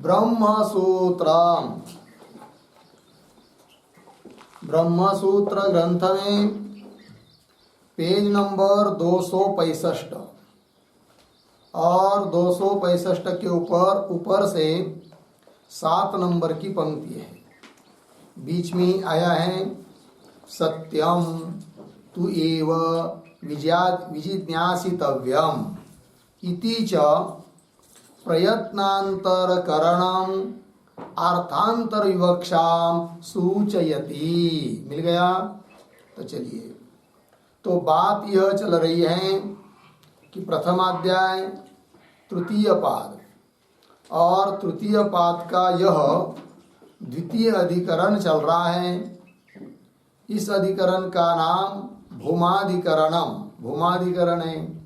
ब्रह्मसूत्रम, ब्रह्मसूत्र ग्रंथ में page number 265 और 265 के ऊपर से 7 नंबर की पंक्ति है। बीच में आया है सत्यम तु एव विजिज्ञासितव्यम इति च प्रयत्नांतरकरणम अर्थांतर विवक्षाम सूचयति। मिल गया? तो चलिए, तो बात यह चल रही है कि प्रथमाध्याय तृतीय पाद और तृतीय पाद का यह द्वितीय अधिकरण चल रहा है। इस अधिकरण का नाम भूमाधिकरणम, भूमाधिकरण है।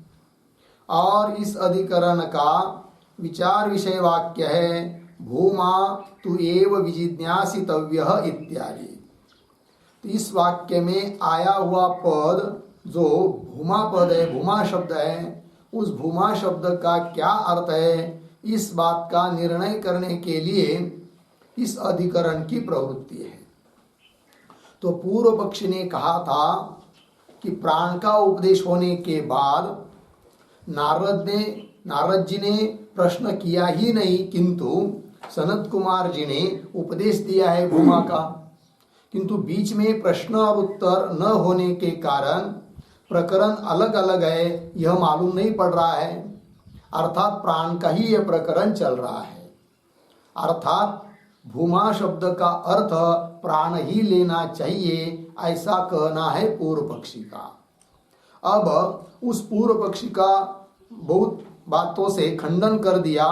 और इस अधिकरण का विचार विषय वाक्य है भूमा तु एव विजिज्ञासितव्यः इत्यादि। तो इस वाक्य में आया हुआ पद जो भूमा पद है, भूमा शब्द है, उस भूमा शब्द का क्या अर्थ है, इस बात का निर्णय करने के लिए इस अधिकरण की प्रवृत्ति है। तो पूर्व पक्षी ने कहा था कि प्राण का उपदेश होने के बाद नारद जी ने प्रश्न किया ही नहीं, किंतु सनत कुमार जी ने उपदेश दिया है भूमा का। किंतु बीच में प्रश्न और उत्तर न होने के कारण प्रकरण अलग अलग है, यह मालूम नहीं पड़ रहा है। अर्थात प्राण का ही यह प्रकरण चल रहा है। अर्थात भूमा शब्द का अर्थ प्राण ही लेना चाहिए, ऐसा कहना है पूर्व पक्षी का। अब उस पूर्व पक्षी का बहुत बातों से खंडन कर दिया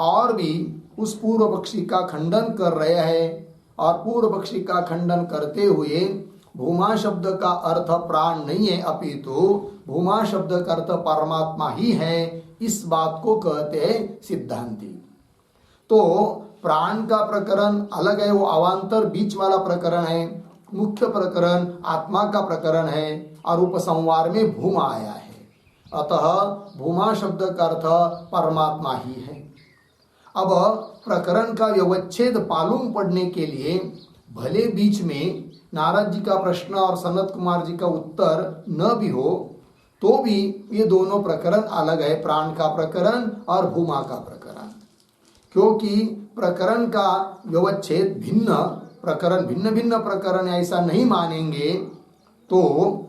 और भी उस पूर्व पक्षी का खंडन कर रहे हैं। और पूर्व पक्षी का खंडन करते हुए भूमा शब्द का अर्थ प्राण नहीं है, अपितु भूमा शब्द का अर्थ परमात्मा ही है, इस बात को कहते हैं सिद्धांती। तो प्राण का प्रकरण अलग है, वो अवांतर बीच वाला प्रकरण है। मुख्य प्रकरण आत्मा का प्रकरण है और उपसंहार में भूमा आया है। अतः भूमा शब्द का अर्थ परमात्मा ही है। अब प्रकरण का व्यवच्छेद मालूम पड़ने के लिए भले बीच में नारद जी का प्रश्न और सनत कुमार जी का उत्तर न भी हो, तो भी ये दोनों प्रकरण अलग है, प्राण का प्रकरण और भूमा का प्रकरण। क्योंकि प्रकरण का व्यवच्छेद भिन्न प्रकरण, भिन्न भिन्न प्रकरण ऐसा नहीं मानेंगे तो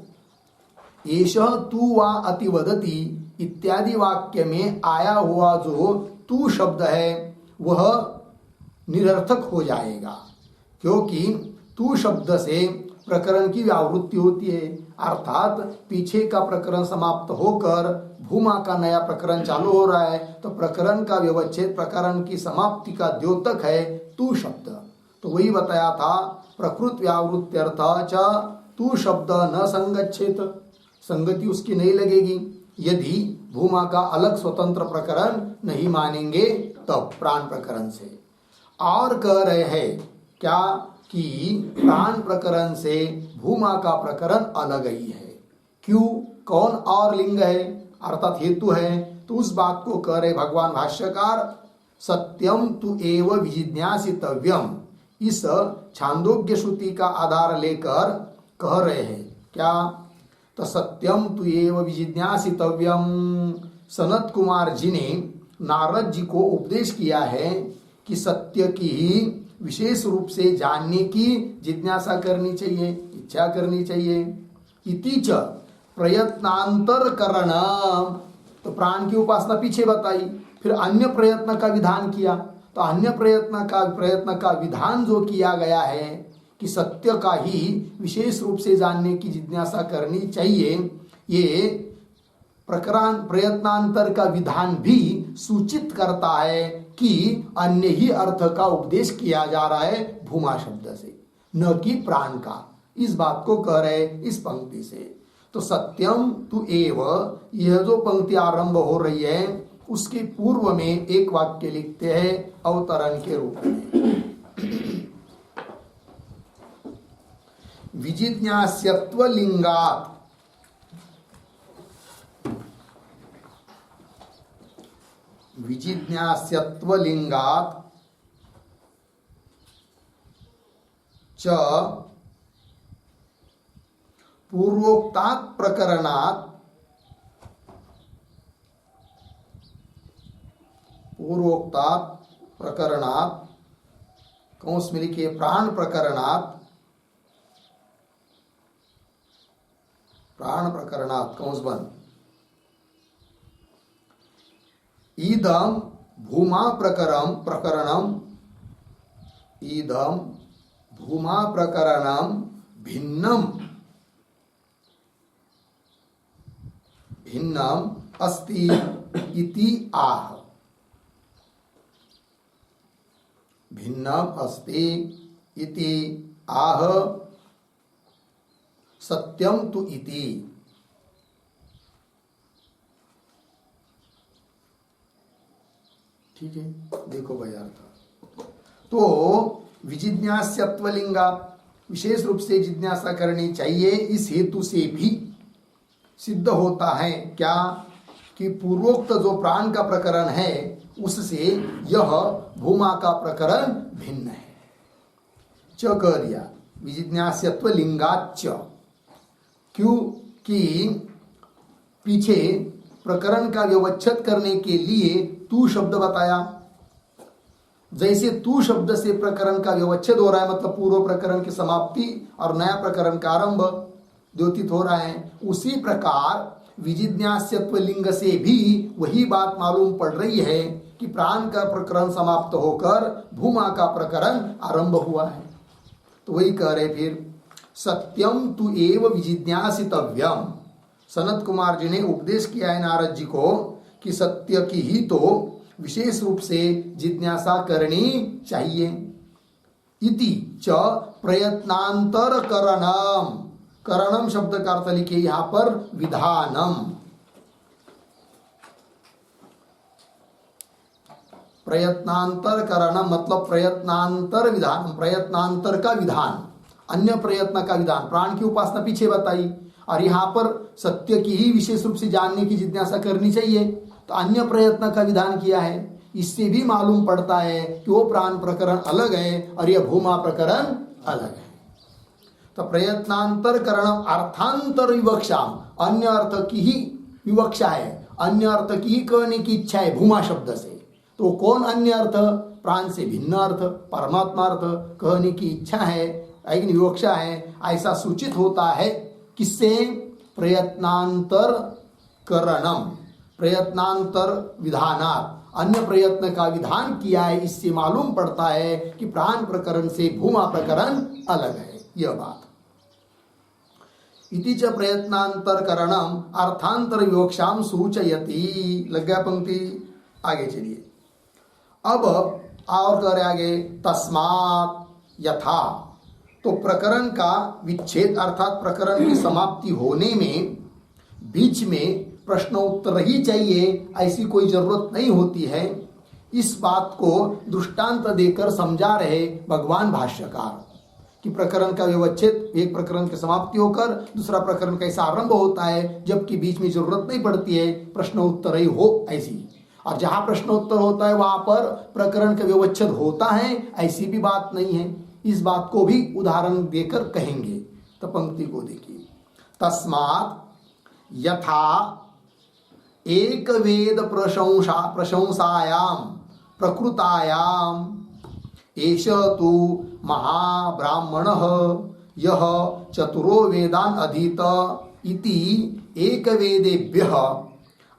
एषः तू वा अतिवदति इत्यादि वाक्य में आया हुआ जो तू शब्द है वह निरर्थक हो जाएगा। क्योंकि तू शब्द से प्रकरण की व्यावृत्ति होती है, अर्थात पीछे का प्रकरण समाप्त होकर भूमा का नया प्रकरण चालू हो रहा है, तो प्रकरण का व्यवच्छेद प्रकरण की समाप्ति का द्योतक है तू शब्द। तो वही बताया था प्रकृत व्यावृत्त्यर्थ च तू शब्द न संगच्छेत, संगति उसकी नहीं लगेगी यदि भूमा का अलग स्वतंत्र प्रकरण नहीं मानेंगे तब प्राण प्रकरण से। और कह रहे हैं क्या कि प्राण प्रकरण से भूमा का प्रकरण अलग ही है। क्यों? कौन और लिंग है अर्थात हेतु है, तो उस बात को कह रहे भगवान भाष्यकार सत्यम तु एव विजिज्ञासितव्यम, इस छांदोग्य श्रुति का आधार लेकर कह रहे हैं। क्या? तो सत्यम तु एव विजिज्ञासितव्यम, सनत कुमार जी ने नारद जी को उपदेश किया है कि सत्य की विशेष रूप से जानने की जिज्ञासा करनी चाहिए, इच्छा करनी चाहिए। इति च प्रयत्नांतर करणम, तो प्राण की उपासना पीछे बताई, फिर अन्य प्रयत्न का विधान किया। तो अन्य प्रयत्न का विधान जो किया गया है कि सत्य का ही विशेष रूप से जानने की जिज्ञासा करनी चाहिए, ये प्रयत्नांतर का विधान भी सूचित करता है कि अन्य ही अर्थ का उपदेश किया जा रहा है भूमा शब्द से, न कि प्राण का। इस बात को कह रहे इस पंक्ति से। तो सत्यम तु एव, यह जो पंक्ति आरंभ हो रही है उसके पूर्व में एक वाक्य लिखते हैं अवतरण के रूप में, विजिज्ञास्यत्व लिंगात्, विजिज्ञास्यत्वलिंगात् च पूर्वोक्तात् प्रकरणात् कौंस में लिखिए प्राण प्रकरणात् कौंस बंद इदं भूमा प्रकरणम भिन्नम अस्ति इति आह। भिन्नम अस्ति इति आह सत्यम तु इति। ठीक है, देखो भाई अर्थ। तो विजिज्ञास्यत्वलिंगा विशेष रूप से जिज्ञासा करनी चाहिए, इस हेतु से भी सिद्ध होता है क्या कि पूर्वोक्त जो प्राण का प्रकरण है उससे यह भूमा का प्रकरण भिन्न है। च कह दिया विजिज्ञास्यत्व लिंगाच्च, क्योंकि पीछे प्रकरण का व्यवच्छेद करने के लिए तू शब्द बताया। जैसे तू शब्द से प्रकरण का व्यवच्छेद हो रहा है, मतलब पूर्व प्रकरण की समाप्ति और नया प्रकरण का आरंभ द्योतित हो रहा है, उसी प्रकार विजिज्ञास्यत्व लिंग से भी वही बात मालूम पड़ रही है कि प्राण का प्रकरण समाप्त होकर भूमा का प्रकरण आरंभ हुआ है। तो वही कह रहे फिर सत्यम तु एव विजिज्ञासितव्यम। सनत कुमार जी ने उपदेश किया है नारद जी को कि सत्य की ही तो विशेष रूप से जिज्ञासा करनी चाहिए। इति च प्रयत्नांतर करणम, करणम शब्द का अर्थ लिखिए यहां पर विधानम। प्रयत्नांतर करणम मतलब प्रयत्नांतर विधान, प्रयत्नांतर का विधान, अन्य प्रयत्न का विधान। प्राण की उपासना पीछे बताई और यहाँ पर सत्य की ही विशेष रूप से जानने की जिज्ञासा करनी चाहिए, तो अन्य प्रयत्न का विधान किया है। इससे भी मालूम पड़ता है कि वो प्राण प्रकरण अलग है और यह भूमा प्रकरण अलग है। तो प्रयत्नांतर करणम अर्थांतर विवक्षा, अन्य अर्थ की ही विवक्षा है, अन्य अर्थ की ही कहने की इच्छा है भूमा शब्द से। तो कौन अन्य अर्थ? प्राण से भिन्न अर्थ, परमात्मा अर्थ कहने की इच्छा है, लेकिन विवक्षा है, ऐसा सूचित होता है। किससे? प्रयत्नांतर करणम, प्रयत्नांतर विधानात्, अन्य प्रयत्न का विधान किया है। इससे मालूम पड़ता है कि प्राण प्रकरण से भूमा प्रकरण अलग है, यह बात। इति च प्रयत्नांतर करणम अर्थांतर विवक्षाम सूचयति। लग गया पंक्ति, आगे चलिए। अब और कह रहे आगे तस्मात् यथा, तो प्रकरण का विच्छेद अर्थात प्रकरण की समाप्ति होने में बीच में प्रश्न उत्तर ही चाहिए, ऐसी कोई जरूरत नहीं होती है। इस बात को दृष्टांत देकर समझा रहे भगवान भाष्यकार कि प्रकरण का व्यवच्छेद, एक प्रकरण की समाप्ति होकर दूसरा प्रकरण कैसा आरंभ होता है, जबकि बीच में जरूरत नहीं पड़ती है, प्रश्न उत्तर ही हो ऐसी। और जहां प्रश्न उत्तर होता है वहां पर प्रकरण का व्यवच्छेद होता है, ऐसी भी बात नहीं है। इस बात को भी उदाहरण देकर कहेंगे। तो पंक्ति को देखिए, तस्मात् यथा एक वेद प्रशंसायाम प्रकृतायाम एष तु महाब्राह्मणः यः चतुरो वेदान अधीत इति एक वेदेभ्यः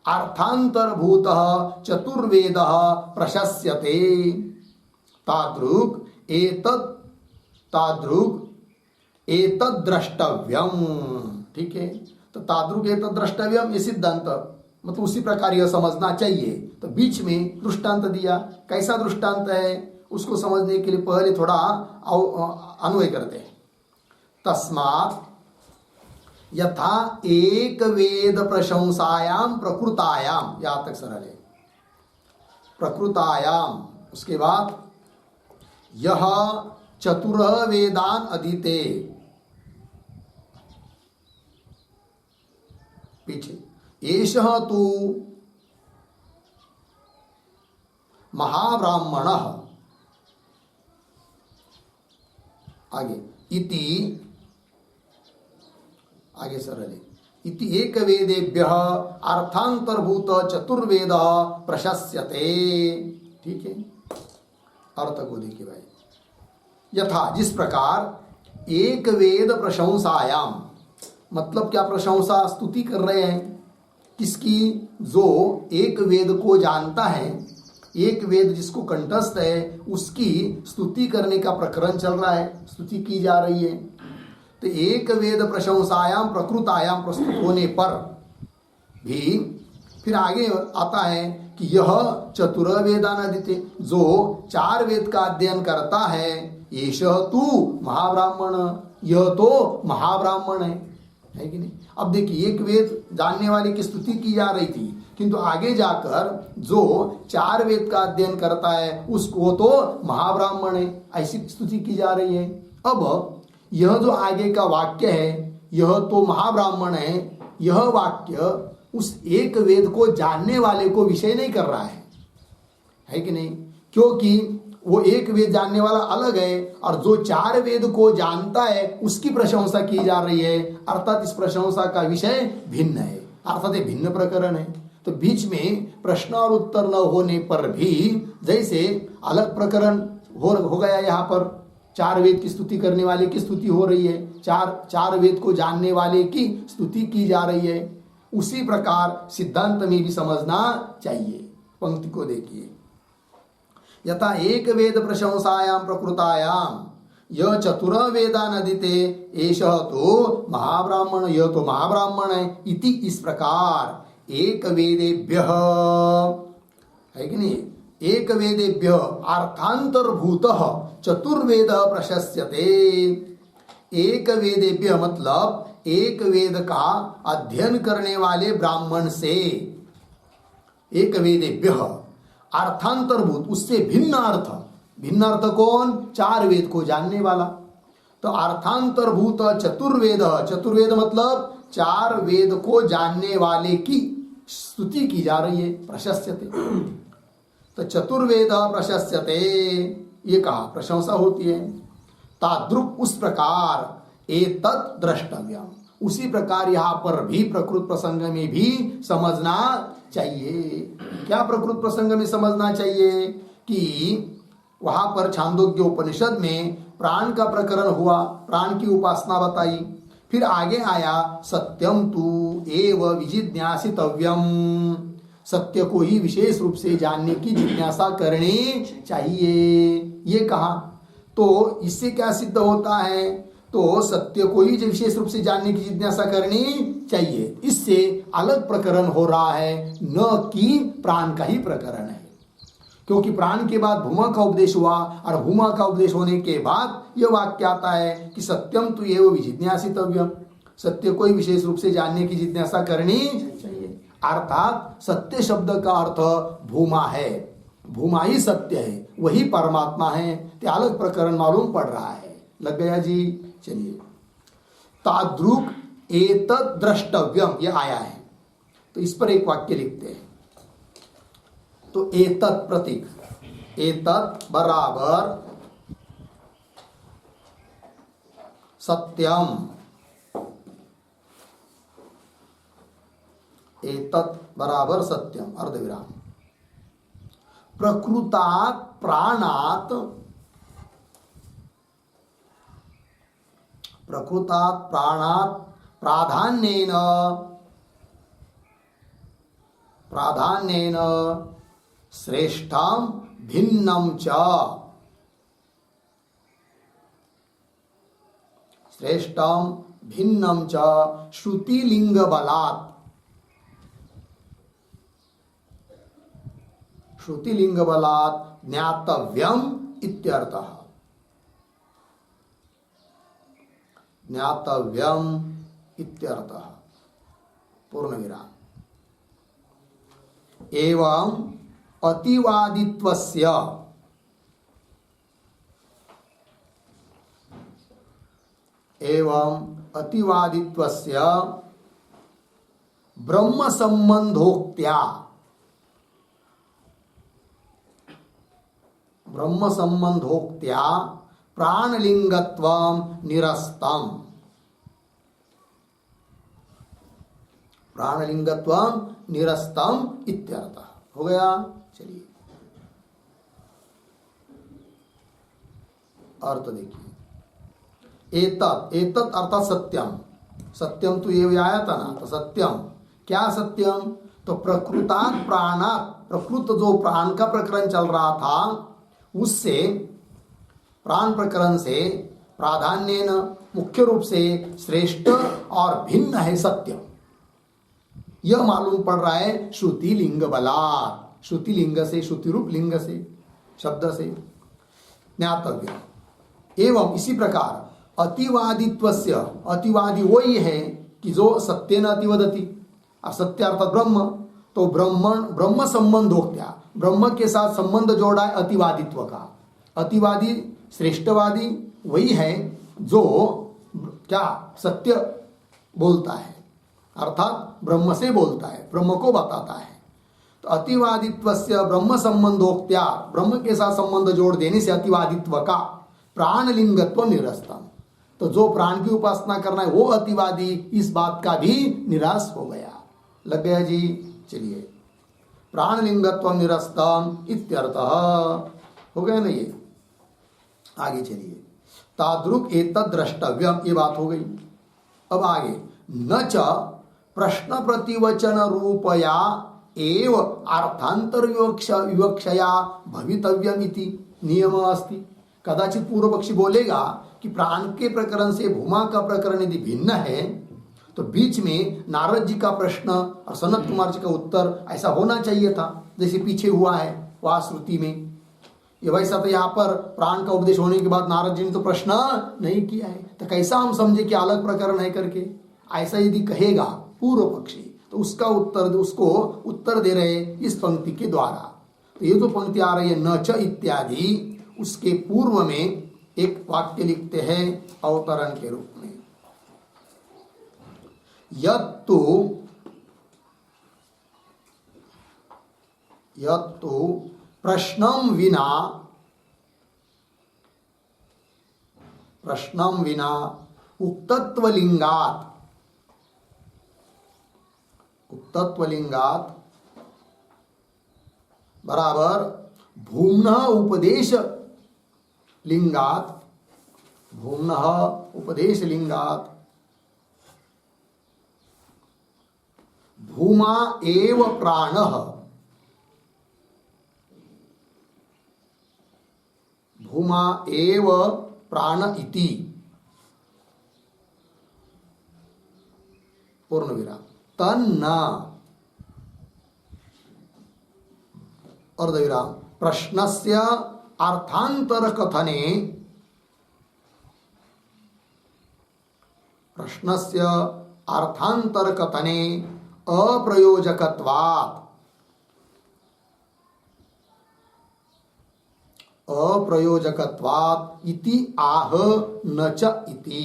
अर्थांतरभूतः चतुर्वेदः प्रशस्यते तादृक् एतद् द्रष्टव्यम। ठीक है, तो तादृक् एतद् द्रष्टव्यम ये सिद्धांत, मतलब उसी प्रकार यह समझना चाहिए। तो बीच में दृष्टांत दिया, कैसा दृष्टांत है उसको समझने के लिए पहले थोड़ा अन्वय करते हैं। तस्मात् यथा एक वेद प्रशंसायाम प्रकृतायाम, यहां तक सरल है, प्रकृतायाम, उसके बाद यह चतुर वेदान अधीते, पीछे एषः तु महाब्राह्मणः आगे इति आगे सरले इति एकवेदेभ्यः अर्थांतरभूत चतुर्वेद प्रशस्यते। ठीक है, अर्थ को देखिए भाई। यथा जिस प्रकार एक वेद प्रशंसायाम, मतलब क्या प्रशंसा स्तुति कर रहे हैं किसकी? जो एक वेद को जानता है, एक वेद जिसको कंठस्थ है उसकी स्तुति करने का प्रकरण चल रहा है, स्तुति की जा रही है। तो एक वेद प्रशंसायाम प्रकृतायाम प्रस्तुत होने पर भी फिर आगे आता है कि यह चतुर्वेदानदिते, जो 4 वेद का अध्ययन करता है, एषः तु महाब्राह्मण, यह तो महाब्राह्मण है कि नहीं। अब देखिए एक वेद जानने वाले की स्तुति की जा रही थी, किंतु आगे जाकर जो 4 वेद का अध्ययन करता है उसको तो महाब्राह्मण है, ऐसी स्तुति की जा रही है। अब यह जो आगे का वाक्य है, यह तो महाब्राह्मण है, यह वाक्य उस एक वेद को जानने वाले को विषय नहीं कर रहा है कि नहीं, क्योंकि वो एक वेद जानने वाला अलग है और जो 4 वेद को जानता है उसकी प्रशंसा की जा रही है, अर्थात इस प्रशंसा का विषय भिन्न है, अर्थात ये भिन्न प्रकरण है। तो बीच में प्रश्न और उत्तर न होने पर भी जैसे अलग प्रकरण हो गया, यहाँ पर 4 वेद की स्तुति करने वाले की स्तुति हो रही है, चार वेद को जानने वाले की स्तुति की जा रही है, उसी प्रकार सिद्धांत में भी समझना चाहिए। पंक्ति को देखिए, यथा एक वेद प्रशंसायाम प्रकृतायाम यह चतुर्वेदानदिते एषः तो महाब्राह्मण, यह तो महाब्राह्मण है, इति इस प्रकार एक वेदेभ्यः, है कि नहीं, एक वेदेभ्य अर्थांतरभूतः चतुर्वेद प्रशस्यते। एक वेदेभ्य मतलब एक वेद का अध्ययन करने वाले ब्राह्मण से, एक वेदेभ्य अर्थांतरभूत, उससे भिन्न अर्थ, भिन्न अर्थ कौन? 4 वेद को जानने वाला। तो अर्थांतरभूत चतुर्वेद, चतुर्वेद मतलब 4 वेद को जानने वाले की स्तुति की जा रही है, प्रशस्यते। तो चतुर्वेद प्रशस्यते, ये कहा प्रशंसा होती है। तादृक् उस प्रकार एतत् द्रष्टव्यम, उसी प्रकार यहाँ पर भी प्रकृत प्रसंग में भी समझना चाहिए। क्या प्रकृत प्रसंग में समझना चाहिए? कि वहां पर छांदोग्य उपनिषद में प्राण का प्रकरण हुआ, प्राण की उपासना बताई, फिर आगे आया सत्यम तु एव विजिज्ञासितव्यम, सत्य को ही विशेष रूप से जानने की जिज्ञासा करनी चाहिए, ये कहा। तो इससे क्या सिद्ध होता है? तो सत्य को ही विशेष रूप से जानने की जिज्ञासा करनी चाहिए, इससे अलग प्रकरण हो रहा है, न कि प्राण का ही प्रकरण है। क्योंकि प्राण के बाद भूमा का उपदेश हुआ और भूमा का उपदेश होने के बाद यह वाक्य आता है कि सत्यम तु एव विजिज्ञासितव्यम, सत्य को ही विशेष रूप से जानने की जिज्ञासा करनी चाहिए। अर्थात सत्य शब्द का अर्थ भूमा है, भूमा ही सत्य है, वही परमात्मा है। तो अलग प्रकरण मालूम पड़ रहा है। लग गया जी? चलिए, तादृक् एतत् द्रष्टव्यम, ये आया है, तो इस पर एक वाक्य लिखते हैं। तो एतत् प्रतीक, एतत् बराबर सत्यम, एतत् बराबर सत्यम अर्धविराम, प्रकृतात् प्राणात्, प्रकृतात् प्राणात् प्राधान्येन, प्राधान्येन श्रेष्ठम भिन्नम च, श्रेष्ठम भिन्नम च श्रुतिलिंग बलात्, श्रुतिलिंग बलात् ज्ञातव्यम इत्यर्थः, ज्ञातव्यम इत्यर्थः पूर्ण विराम। एवं अतिवादित्वस्य, एवं अतिवादित्वस्य ब्रह्म संबंधोक्त्या, ब्रह्म संबंधोक्त्या प्राणलिंगत्वम निरस्तम, प्राणलिंगत्वम निरस्तम इत्यर्थ हो गया। चलिए अर्थ देखिए, एतत् एतत् अर्थात सत्यम, सत्यम तो ये आया था ना, तो सत्यम क्या सत्यम, तो प्रकृतात् प्राणात्, प्रकृत जो प्राण का प्रकरण चल रहा था उससे, प्राण प्रकरण से प्राधान्येन मुख्य रूप से श्रेष्ठ और भिन्न है सत्य, यह मालूम पड़ रहा है श्रुति लिंग बलात्, श्रुति लिंग से, श्रुति रूप लिंग से, शब्द से ज्ञातव्य। एवं इसी प्रकार अतिवादित्वस्य, अतिवादी वही है कि जो सत्य न अतिवदति, असत्य अर्थात ब्रह्म, तो ब्रह्म संबंधोक्त्या, ब्रह्म के साथ संबंध जोड़ा है अतिवादित्व का। अतिवादी श्रेष्ठवादी वही है जो क्या सत्य बोलता है, अर्थात ब्रह्म से बोलता है, ब्रह्म को बताता है। तो अतिवादित्वस्य ब्रह्म संबंधोक्त्या, ब्रह्म के साथ संबंध जोड़ देने से अतिवादित्व का प्राणलिंगत्व निरस्तम, तो जो प्राण की उपासना करना है वो अतिवादी, इस बात का भी निराश हो गया। लग गया जी। चलिए प्राणलिंगत्व निरस्तम इत्यर्थः हो गया ना ये। आगे चलिए, तादृक एतद् द्रष्टव्यम, ये बात हो गई। अब आगे, न च प्रश्न प्रतिवचन रूपया एव अर्थांतर विवक्षया भवितव्यम इति नियम अस्ति। कदाचित पूर्व पक्षी बोलेगा कि प्राण के प्रकरण से भूमा का प्रकरण यदि भिन्न है तो बीच में नारद जी का प्रश्न और सनत कुमार जी का उत्तर ऐसा होना चाहिए था, जैसे पीछे हुआ है वह श्रुति में। ये वैसा तो यहाँ पर प्राण का उपदेश होने के बाद नारद जी ने तो प्रश्न नहीं किया है, तो कैसा हम समझे कि अलग प्रकरण है करके। ऐसा यदि कहेगा पूर्व पक्षी तो उसका उत्तर, उसको उत्तर दे रहे इस पंक्ति के द्वारा। तो ये जो पंक्ति आ रही है न च इत्यादि, उसके पूर्व में एक वाक्य लिखते हैं अवतरण के रूप में, यत्तु प्रश्नं विना उक्तत्वलिंगात् बराबर भूम्नः उपदेश लिंगात्, भूम्नः उपदेश लिंगात् भूमा एव प्राणः, भूमा एव प्राण इति पूर्ण विराम तन्न अर्धविराम प्रश्नस्य अर्थांतर कथने, प्रश्नस्य अर्थांतर कथने अप्रयोजकत्वात्, अप्रयोजकत्वात् इति आह न च इति,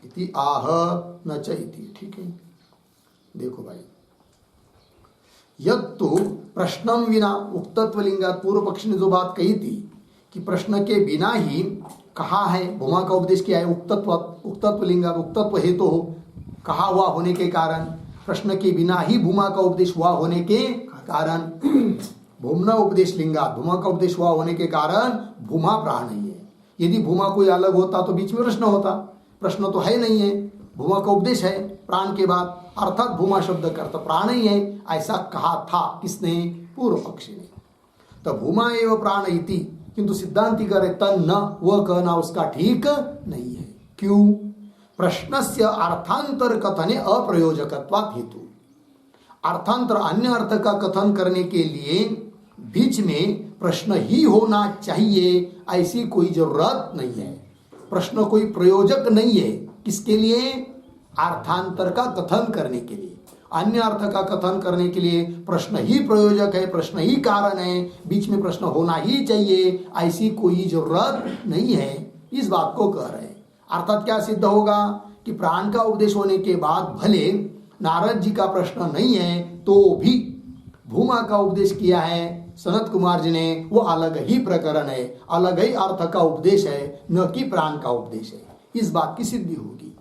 इति आह न च इति। ठीक है, देखो भाई, यत्तु प्रश्नम विना उक्तत्वलिंगात्, पूर्व पक्ष ने जो बात कही थी कि प्रश्न के बिना ही कहा है, भूमा का उपदेश किया है, उक्तत्वलिंगात्, उक्तत्व हेतु तो कहा हुआ होने के कारण, प्रश्न के बिना ही भूमा का उपदेश हुआ होने के कारण, भूमना उपदेश लिंगात्, भूमा का उपदेश हुआ होने के कारण भूमा प्राण ही है। यदि भूमा कोई अलग होता तो बीच में प्रश्न होता, प्रश्न तो है नहीं है, भूमा का उपदेश है प्राण के बाद, अर्थात भूमा शब्द का अर्थ प्राण ही है, ऐसा कहा था किसने? पूर्व पक्षी ने। तो भूमा एवं प्राण इति, किंतु सिद्धांति करे तन्न, वह कहना उसका ठीक नहीं है। क्यों? प्रश्नस्य अर्थांतर कथने अप्रयोजकत्वात् हेतु, अर्थांतर अन्य अर्थ का कथन करने के लिए बीच में प्रश्न ही होना चाहिए, ऐसी कोई जरूरत नहीं है। प्रश्न कोई प्रयोजक नहीं है, किसके लिए? अर्थांतर का कथन करने के लिए। अन्य अर्थ का कथन करने के लिए प्रश्न ही प्रयोजक है, प्रश्न ही कारण है, बीच में प्रश्न होना ही चाहिए, ऐसी कोई जरूरत नहीं है, इस बात को कह रहे हैं। अर्थात क्या सिद्ध होगा कि प्राण का उपदेश होने के बाद भले नारद जी का प्रश्न नहीं है तो भी भूमा का उपदेश किया है सनत कुमार जी ने, वो अलग ही प्रकरण है, अलग ही अर्थ का उपदेश है, न कि प्राण का उपदेश है। इस बात की सिद्धि होगी।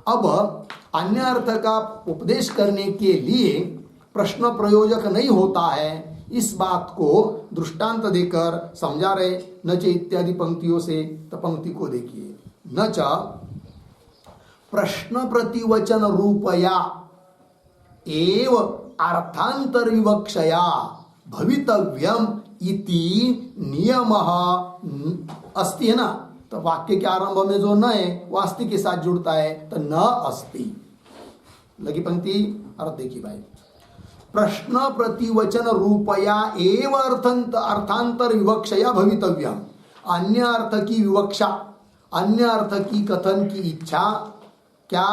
अब अन्य अर्थ का उपदेश करने के लिए प्रश्न प्रयोजक नहीं होता है, इस बात को दृष्टांत देकर समझा रहे। न च इत्यादि पंक्तियों से, तो पंक्ति को देखिए, न च प्रश्न प्रतिवचन रूपया एव अर्थांतर विवक्षया भवितव्यम इति नियमः अस्ति, है ना। तो वाक्य के आरंभ में जो न है वो अस्ति के साथ जुड़ता है, तो न अस्ति लगी पंक्ति। अर्थ देखिए भाई, प्रश्न प्रतिवचन रूपया एव अर्थांतर विवक्षया भवितव्यम, अन्य अर्थ की विवक्षा, अन्य अर्थ की कथन की इच्छा क्या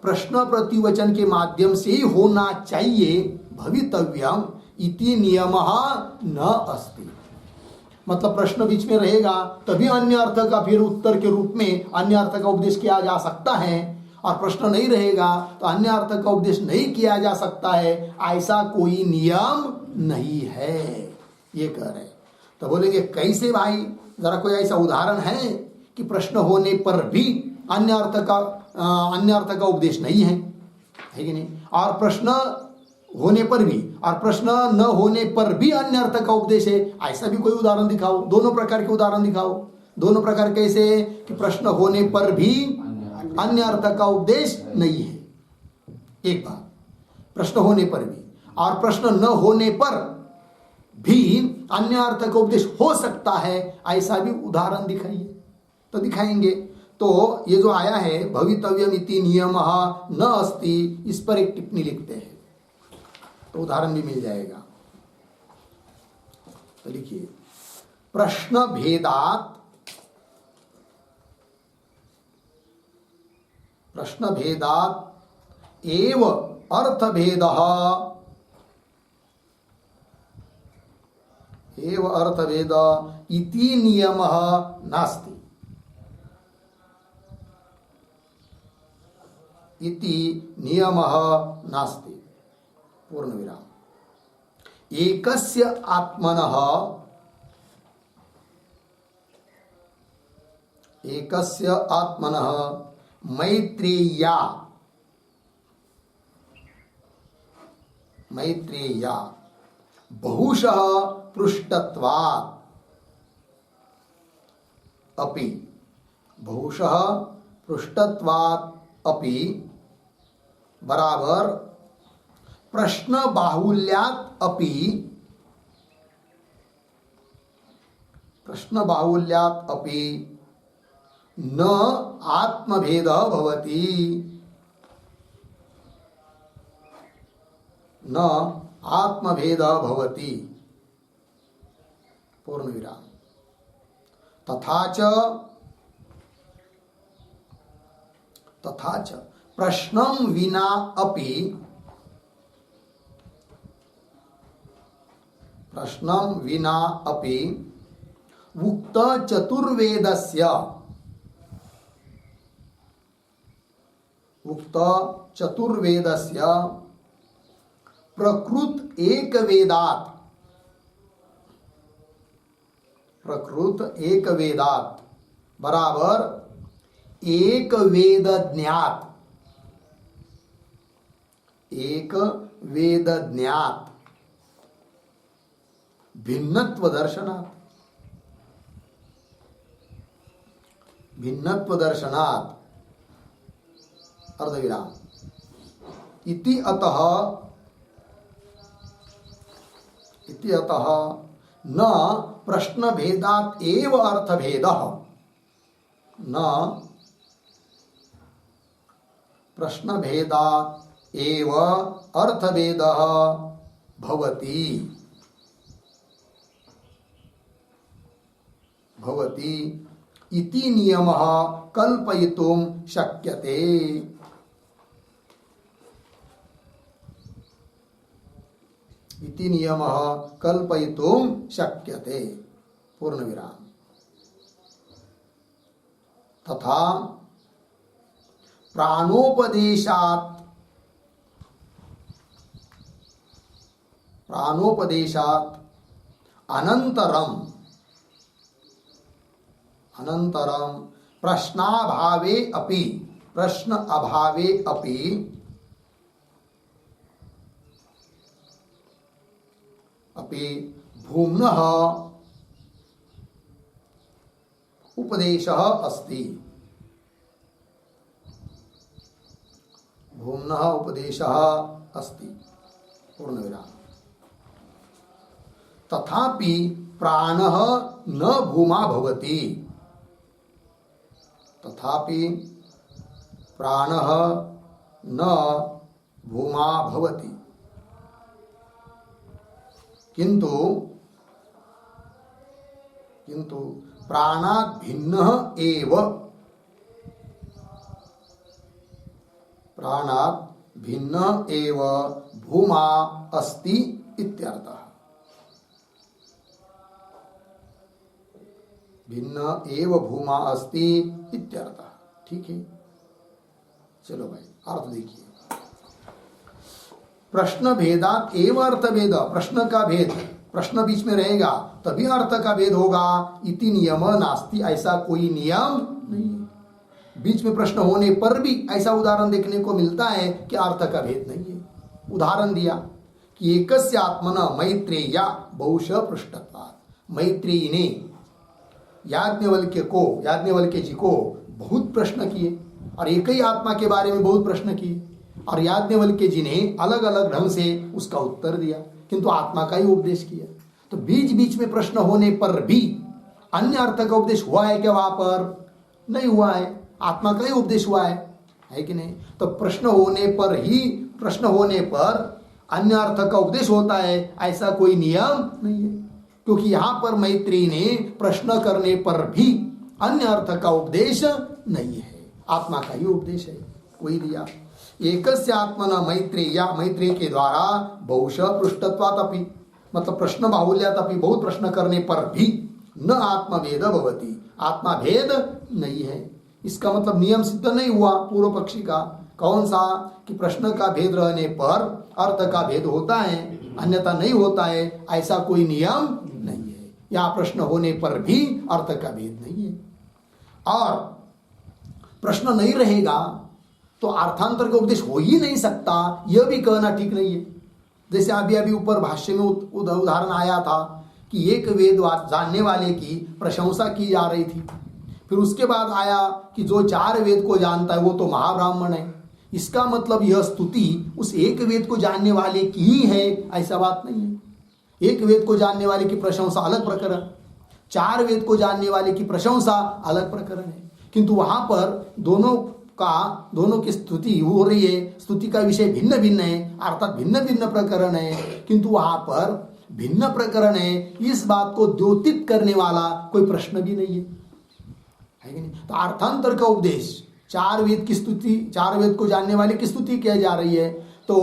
प्रश्न प्रतिवचन के माध्यम से ही होना चाहिए। भवितव्यम इति नियमः न अस्ति, मतलब प्रश्न बीच में रहेगा तभी अन्य अर्थ का फिर उत्तर के रूप में अन्य अर्थ का उपदेश किया जा सकता है, और प्रश्न नहीं रहेगा तो अन्य अर्थ का उपदेश नहीं किया जा सकता है, ऐसा कोई नियम नहीं है, ये कह रहे। तो बोलेंगे कैसे भाई, जरा कोई ऐसा उदाहरण है कि प्रश्न होने पर भी अन्य अर्थ का उपदेश नहीं है कि नहीं, और प्रश्न होने पर भी और प्रश्न न होने पर भी अन्य अर्थ का उपदेश है, ऐसा भी कोई उदाहरण दिखाओ। दोनों प्रकार के उदाहरण दिखाओ। दोनों प्रकार कैसे, कि प्रश्न होने पर भी अन्य अर्थ का उपदेश नहीं है, एक बात, प्रश्न होने पर भी, और प्रश्न न होने पर भी अन्य अर्थ का उपदेश हो सकता है, ऐसा भी उदाहरण दिखाइए। तो दिखाएंगे। तो ये जो आया है भवितव्यम इति नियमः न अस्ति, इस पर एक टिप्पणी लिखते हैं, तो उदाहरण भी मिल जाएगा। तो लिखिए, प्रश्न भेदात एव अर्थभेद इति नियमः नास्ति, इति नियमः नास्ति, पूर्ण विराम। एकस्य आत्मनः मैत्रेय्या बहुशः पृष्ठत्वात् अपि बराबर प्रश्न बाहुल्यात् अपि न आत्मभेदः भवति, न आत्मभेदः भवति, पूर्ण विराम। तथा च प्रश्नं विना अपि उक्त चतुर्वेदस्य प्रकृत एक वेदात बराबर एक वेद ज्ञात भिन्नत्व दर्शनात् अर्धविराम इति अतः न प्रश्न भेदात् एव अर्थभेदः, न प्रश्न भेदात् एव अर्थभेदः भवति इति नियमः कल्पयितुं शक्यते। इति नियमः कल्पयितुं शक्यते, पूर्ण विराम। तथा प्राणोपदेशात अनंतरम प्रश्नाभावे अपि प्रश्न अभावे अपि भूम्नः उपदेशः अस्ति। भूम्नः उपदेशः अस्ति पूर्णविराम। तथापि प्राणः न भूमा भवति। तथापि प्राणः न भूमा भवति। किंतु प्राणात् भिन्नः एव भूमा अस्ति इत्यर्थः। भिन्न एव भूमा अस्ति इत्यर्थः। ठीक है, चलो भाई अर्थ देखिए। प्रश्न भेदात एव अर्थ भेद, प्रश्न का भेद, प्रश्न बीच में रहेगा तभी अर्थ का भेद होगा। इति नियम नास्ति, ऐसा कोई नियम नहीं है। बीच में प्रश्न होने पर भी ऐसा उदाहरण देखने को मिलता है कि अर्थ का भेद नहीं है। उदाहरण दिया कि एकस्य आत्मना मैत्रेय बहुश पृष्ठत्वात्, मैत्रेयी ने याज्ञवल्क्य जी को बहुत प्रश्न किए और एक ही आत्मा के बारे में बहुत प्रश्न किए और याज्ञवल्क्य जी ने अलग अलग ढंग से उसका उत्तर दिया, किंतु आत्मा का ही उपदेश किया। तो बीच बीच में प्रश्न होने पर भी अन्य अर्थ का उपदेश हुआ है क्या? वहां पर नहीं हुआ है, आत्मा का ही उपदेश हुआ है कि नहीं? तो प्रश्न होने पर अन्य अर्थ का उपदेश होता है, ऐसा कोई नियम नहीं है। क्योंकि यहां पर मैत्री ने प्रश्न करने पर भी अन्य अर्थ का उपदेश नहीं है, आत्मा का ही उपदेश है कोई दिया। एकस्य आत्मना मैत्रेय के द्वारा बहुश पृष्ठत्वात् अपि, मतलब प्रश्न बाहुल्यात् अपि, बहुत प्रश्न करने पर भी न आत्मभेद भवति, आत्मा भेद नहीं है। इसका मतलब नियम सिद्ध नहीं हुआ पूर्व पक्षी का। कौन सा? कि प्रश्न का भेद रहने पर अर्थ का भेद होता है, अन्यथा नहीं होता है, ऐसा कोई नियम नहीं है। या प्रश्न होने पर भी अर्थ का भेद नहीं है। और प्रश्न नहीं रहेगा तो अर्थांतर का उपदेश हो ही नहीं सकता, यह भी कहना ठीक नहीं है। जैसे अभी ऊपर भाष्य में उदाहरण आया था कि एक वेद जानने वाले की प्रशंसा की जा रही थी, फिर उसके बाद आया कि जो 4 वेद को जानता है वो तो महाब्राह्मण है। इसका मतलब यह स्तुति उस एक वेद को जानने वाले की ही है, ऐसा बात नहीं है। एक वेद को जानने वाले की प्रशंसा अलग प्रकरण, 4 वेद को जानने वाले की प्रशंसा अलग प्रकरण है। किंतु वहां पर दोनों की स्तुति हो रही है, स्तुति का विषय भिन्न भिन्न है, अर्थात भिन्न भिन्न प्रकरण है, किंतु वहां पर भिन्न प्रकरण है, इस बात को द्योतित करने वाला कोई प्रश्न भी नहीं है कि नहीं? तो अर्थांतर का उपदेश 4 वेद की स्तुति, 4 वेद को जानने वाले की स्तुति किया जा रही है, तो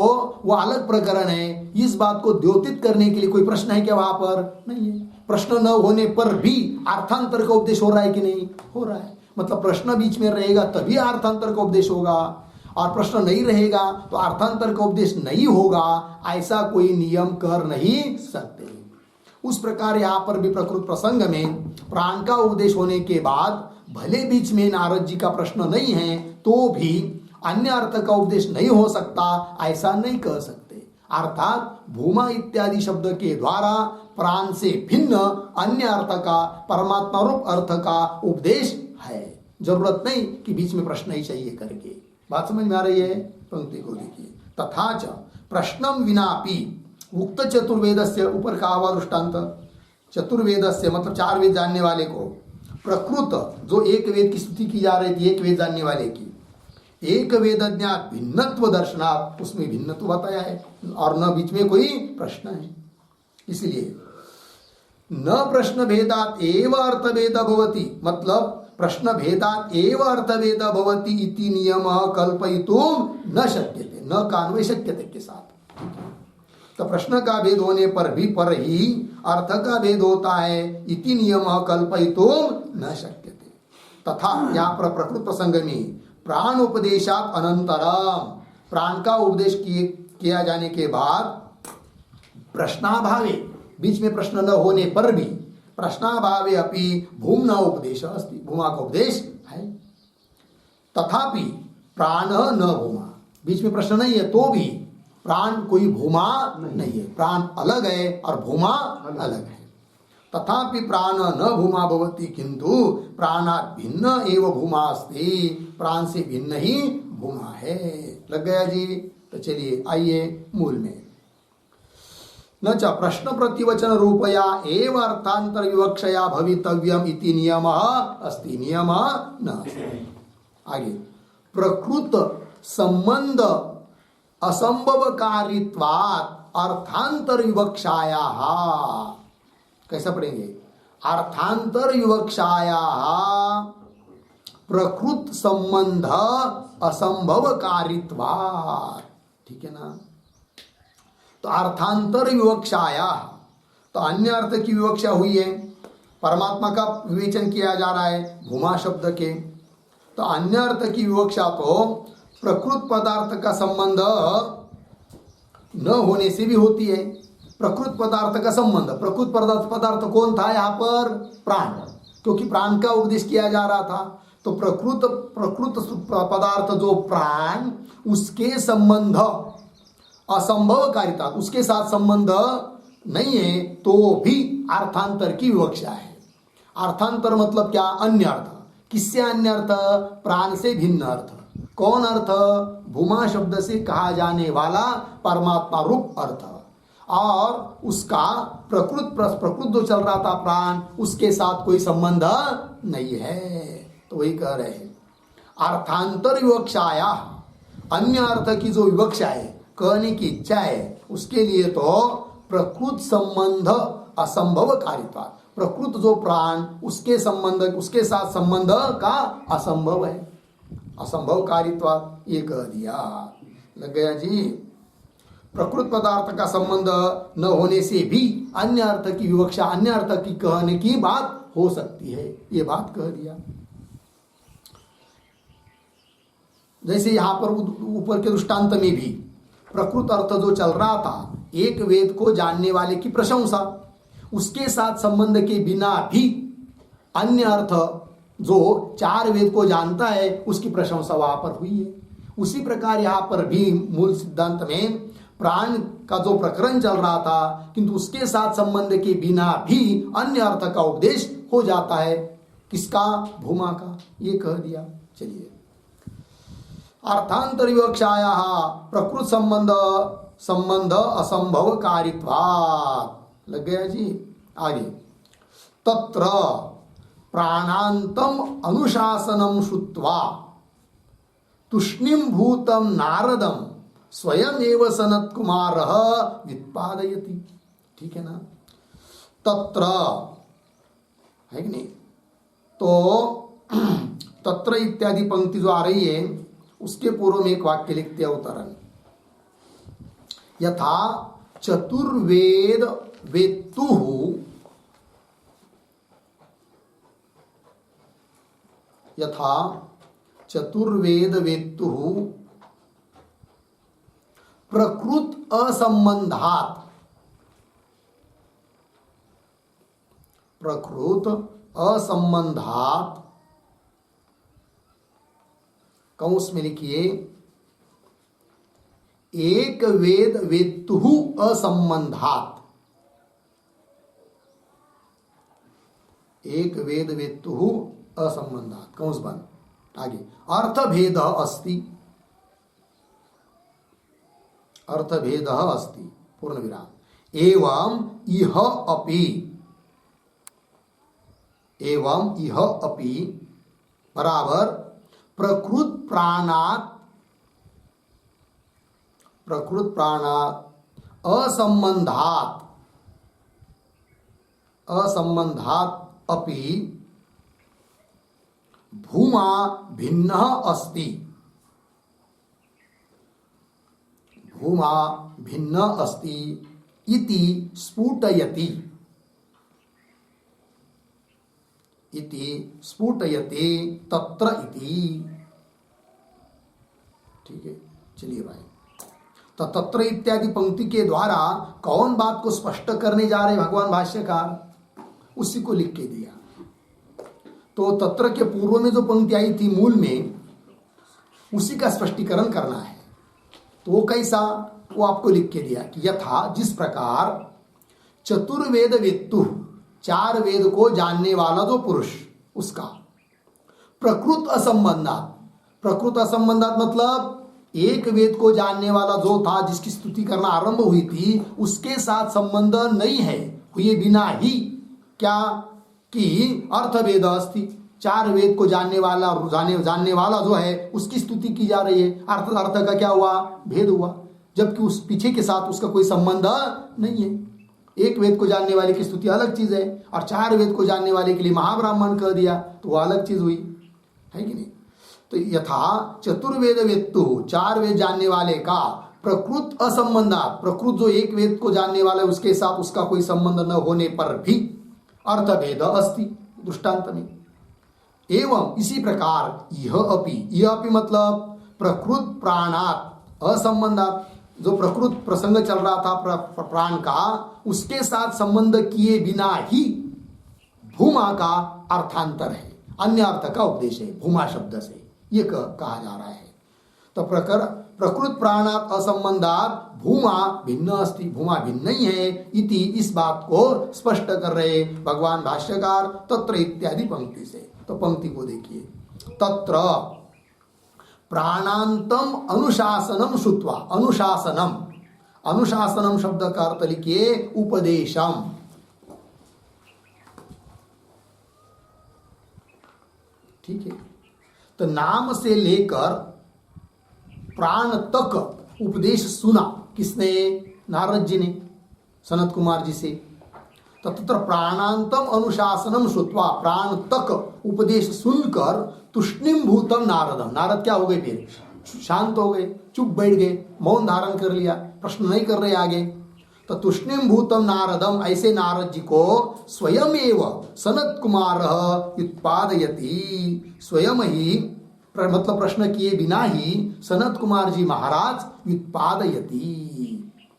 वो अलग प्रकरण है। इस बात को द्योतित करने के लिए कोई प्रश्न है क्या? वहां पर नहीं है। प्रश्न न होने पर भी अर्थांतर का उपदेश हो रहा है कि नहीं? हो रहा है। मतलब प्रश्न बीच में रहेगा तभी अर्थांतर का उपदेश होगा, और प्रश्न नहीं रहेगा तो अर्थांतर का उपदेश नहीं होगा, ऐसा कोई नियम कर नहीं सकते। उस प्रकार यहाँ पर भी प्रकृत प्रसंग में प्राण का उपदेश होने के बाद भले बीच में नारद जी का प्रश्न नहीं है तो भी अन्य अर्थ का उपदेश नहीं हो सकता, ऐसा नहीं कह सकते। अर्थात भूमा इत्यादि शब्द के द्वारा प्राण से भिन्न अन्य अर्थ का, परमात्मा रूप अर्थ का उपदेश है। जरूरत नहीं कि बीच में प्रश्न ही चाहिए करके। बात समझ में आ रही है? पंक्ति को देखिए। तथा च प्रश्नम विनापि उक्त चतुर्वेदस्य, ऊपर कहा हुआ दृष्टांत, चतुर्वेदस्य मतलब 4 वेद जानने वाले को, प्रकृत जो एक वेद की स्तुति की जा रही थी, एक वेद जानने वाले की, एक वेद ज्ञात भिन्नत्व दर्शनात्, उसमें भिन्नत्व बताया है और न बीच में कोई प्रश्न है। इसलिए न प्रश्न भेदात एव अर्थ भेद भवति, मतलब प्रश्न भेदात एव अर्थ भेद भवति इति नियम कल्पयितुम न शक्यते, न कान्वय शक्यते के साथ। तो प्रश्न का भेद होने पर ही अर्थ का भेद होता है, इति नियम कल्पयितुम न शक्यते। तथा यहाँ पर प्रकृत प्रसंग में प्राण उपदेशात अनंतरम, प्राण का उपदेश किया जाने के बाद प्रश्नाभावे, बीच में प्रश्न न होने पर भी, प्रश्नाभावे अपि भूम्ना उपदेश अस्ति, भूमा का उपदेश है। तथापि प्राण न भूमा, बीच में प्रश्न नहीं है तो भी प्राण कोई भूमा नहीं है, प्राण अलग है और भूमा अलग है। तथापि प्राण न भूमा भवति, किंतु प्राणात् भिन्न एव भूमा अस्ति, प्राण से भिन्न ही भूमा है। लग गया जी? तो चलिए आइए मूल में। न च प्रश्न प्रतिवचन रूपया एव अर्थांतर विवक्षया भवितव्यम इति नियमः अस्ति, नियम न। आगे, प्रकृत संबंध असंभवकारित्वात् अर्थांतर विवक्षायाः, कैसा पढ़ेंगे? अर्थांतर विवक्षायाः प्रकृत संबंध असंभवकारित्वात्, ठीक है ना? तो अर्थांतर विवक्षाया, तो अन्य अर्थ की विवक्षा हुई है, परमात्मा का विवेचन किया जा रहा है भूमा शब्द के, तो अन्य अर्थ की विवक्षा तो प्रकृत पदार्थ का संबंध न होने से भी होती है। प्रकृत पदार्थ का संबंध, प्रकृत पदार्थ कौन था यहाँ पर? प्राण, क्योंकि प्राण का उपदेश किया जा रहा था। तो प्रकृत पदार्थ जो प्राण, उसके संबंध असंभवकारिता, उसके साथ संबंध नहीं है तो भी अर्थांतर की विवक्षा है। अर्थांतर मतलब क्या? अन्य अर्थ। किससे अन्य अर्थ? प्राण से भिन्न अर्थ। कौन अर्थ? भूमा शब्द से कहा जाने वाला परमात्मा रूप अर्थ, और उसका प्रकृत जो चल रहा था प्राण, उसके साथ कोई संबंध नहीं है। तो वही कह रहे हैं अर्थांतर विवक्षाया, अन्य अर्थ की जो विवक्षा है, कहने की इच्छा है, उसके लिए तो प्रकृत संबंध असंभव कारिता, प्रकृत जो प्राण, उसके संबंध, उसके साथ संबंध का असंभव है, असंभव कारित्वा, ये कह दिया। लग गया जी? प्रकृत पदार्थ का संबंध न होने से भी अन्य अर्थ की विवक्षा, अन्य अर्थ की कहने की बात हो सकती है, ये बात कह दिया। जैसे यहां पर ऊपर के दृष्टांत में भी प्रकृत अर्थ जो चल रहा था, एक वेद को जानने वाले की प्रशंसा, उसके साथ संबंध के बिना भी अन्य अर्थ जो 4 वेद को जानता है, उसकी प्रशंसा वहां पर हुई है। उसी प्रकार यहां पर भी मूल सिद्धांत में प्राण का जो प्रकरण चल रहा था, किंतु उसके साथ संबंध के बिना भी अन्य अर्थ का उपदेश हो जाता है। किसका? भूमा का, ये कह दिया। चलिए, अर्थांतर विवक्षाया प्रकृत संबंध असंभव कारित्वात्। लग गया जी? आगे, तत्र प्राणांतम अनुशासनम श्रुत्वा तुष्णिम भूतम नारदम स्वयं एव सनत कुमार व्युत्पादयति। ठीक है ना? तत्र है कि नहीं? तो तत्र इत्यादि पंक्ति जो आ रही है, उसके पूर्व में एक वाक्य लिखते हैं अवतरण, यथा चतुर्वेद वेत्तुः, यथा चतुर्वेद वेत्तुः प्रकृत असंबंधात्, प्रकृत असंबंधात्, कंस में लिखिए एक वेद वेत्तुः असंबंधात्, एक वेद वेत्तुः असंबंधात्, कंस बंद। आगे, अर्थभेद अस्ति, अर्थभेद अस्ति, पूर्ण विराम। एवं इह अपि, एवं इह अपि बराबर प्रकृत प्राणात्, प्रकृत प्राणात् असंबंधात्, असंबंधात् अपि भूमा भिन्न अस्ति, भूमा भिन्न अस्ति इति स्फुटयति, इति स्फुटयति तत्र इति। ठीक है, चलिए भाई, तो तत्र इत्यादि पंक्ति के द्वारा कौन बात को स्पष्ट करने जा रहे भगवान भाष्यकार, उसी को लिख के दिया। तो तत्र के पूर्व में जो पंक्ति आई थी मूल में, उसी का स्पष्टीकरण करना है। तो वो कैसा, वो आपको लिख के दिया कि यथा, जिस प्रकार चतुर्वेद वेत्तु, 4 वेद को जानने वाला जो पुरुष, उसका प्रकृत असंबंधात, प्रकृत असंबंधात मतलब एक वेद को जानने वाला जो था, जिसकी स्तुति करना आरंभ हुई थी, उसके साथ संबंध नहीं है, हुए बिना ही क्या कि अर्थवेद अस्ति, 4 वेद को जानने वाला जो है उसकी स्तुति की जा रही है। अर्थ का क्या हुआ, भेद हुआ, जबकि उस पीछे के साथ उसका कोई संबंध नहीं है। एक वेद को जानने वाले की स्तुति अलग चीज है, और 4 वेद को जानने वाले के लिए महाब्राह्मण कह दिया तो वह अलग चीज हुई, है कि नहीं। तो यथा चतुर्वेद वेत्तु, 4 वेद जानने वाले का प्रकृत असंबंधा, प्रकृत जो एक वेद को जानने वाला है उसके साथ उसका कोई संबंध न होने पर भी अर्थभेद अस्ति, दृष्टांत में। एवं इसी प्रकार यह अपि मतलब प्रकृत प्राणात असंबंधात, जो प्रकृत प्रसंग चल रहा था प्राण का, उसके साथ संबंध किए बिना ही भूमा का अर्थांतर है, अन्य अर्थ का उपदेश है भूमा शब्द से, ये कहा जा रहा है। तो प्रकृत प्राणात असंबंधात भूमा भिन्न अस्ति, भूमा भिन्न नहीं है इति, इस बात को स्पष्ट कर रहे भगवान भाष्यकार तत्र इत्यादि पंक्ति से। तो पंक्ति को देखिए, तत्र प्राणांतम अनुशासनम श्रुत्वा, अनुशासनम शब्द का अर्थ लिखिए उपदेशम, ठीक है। तो नाम से लेकर प्राण तक उपदेश सुना, किसने, नारद जी ने सनत कुमार जी से। तो तत्र प्राणांतम अनुशासनम श्रुत्वा, प्राण तक उपदेश सुनकर तुष्णिम भूतम नारदम, नारद क्या हो गए, फिर शांत हो गए, चुप बैठ गए, मौन धारण कर लिया, प्रश्न नहीं कर रहे आगे। तो तुष्णिम भूतम नारदम, ऐसे नारद जी को स्वयं एव सनत कुमार उत्पादयति, स्वयं ही मतलब प्रश्न किए बिना ही सनत कुमार जी महाराज व्युत्पादयति,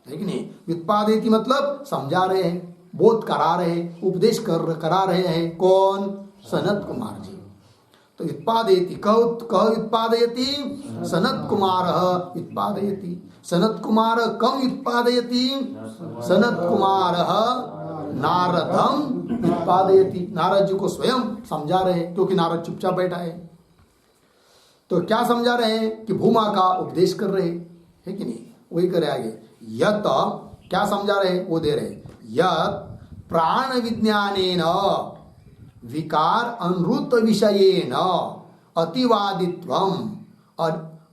है कि नहीं। व्युत्पादयति मतलब समझा रहे हैं, बोध करा रहे हैं, उपदेश करा रहे हैं, कौन, सनत कुमार जी। तो उत्पादयति, कह उत्पादयति, सनत कुमार उत्पादयति, सनत कुमार कम उत्पादयति, सनत कुमार नारदम उत्पादयति, नारद जी को स्वयं समझा रहे हैं, क्योंकि नारद चुपचाप बैठा है। तो क्या समझा रहे हैं कि भूमा का उपदेश कर रहे हैं, कि नहीं, वही करे आगे। यत क्या समझा रहे, वो दे रहे, यत प्राण विज्ञानेन विकार अनुत विषयेन अतिवादित्वम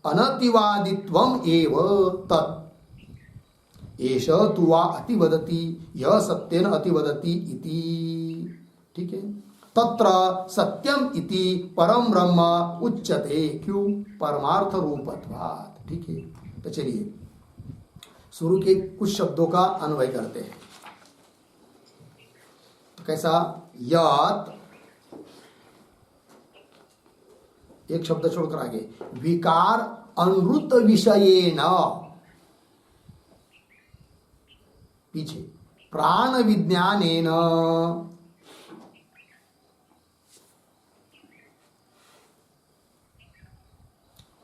अनतिवादित्वम एव तत् एष तु वा अतिवदति यह सत्येन अतिवदति इति, ठीक है। तत्र सत्यम इति परम ब्रह्म उच्यते, क्यों, परमार्थ रूपत्वात्, ठीक है। तो चलिए शुरू के कुछ शब्दों का अन्वय करते हैं। तो कैसा, यत, एक शब्द छोड़कर आगे, विकार अनुत विषयेन, पीछे प्राण विज्ञानेन,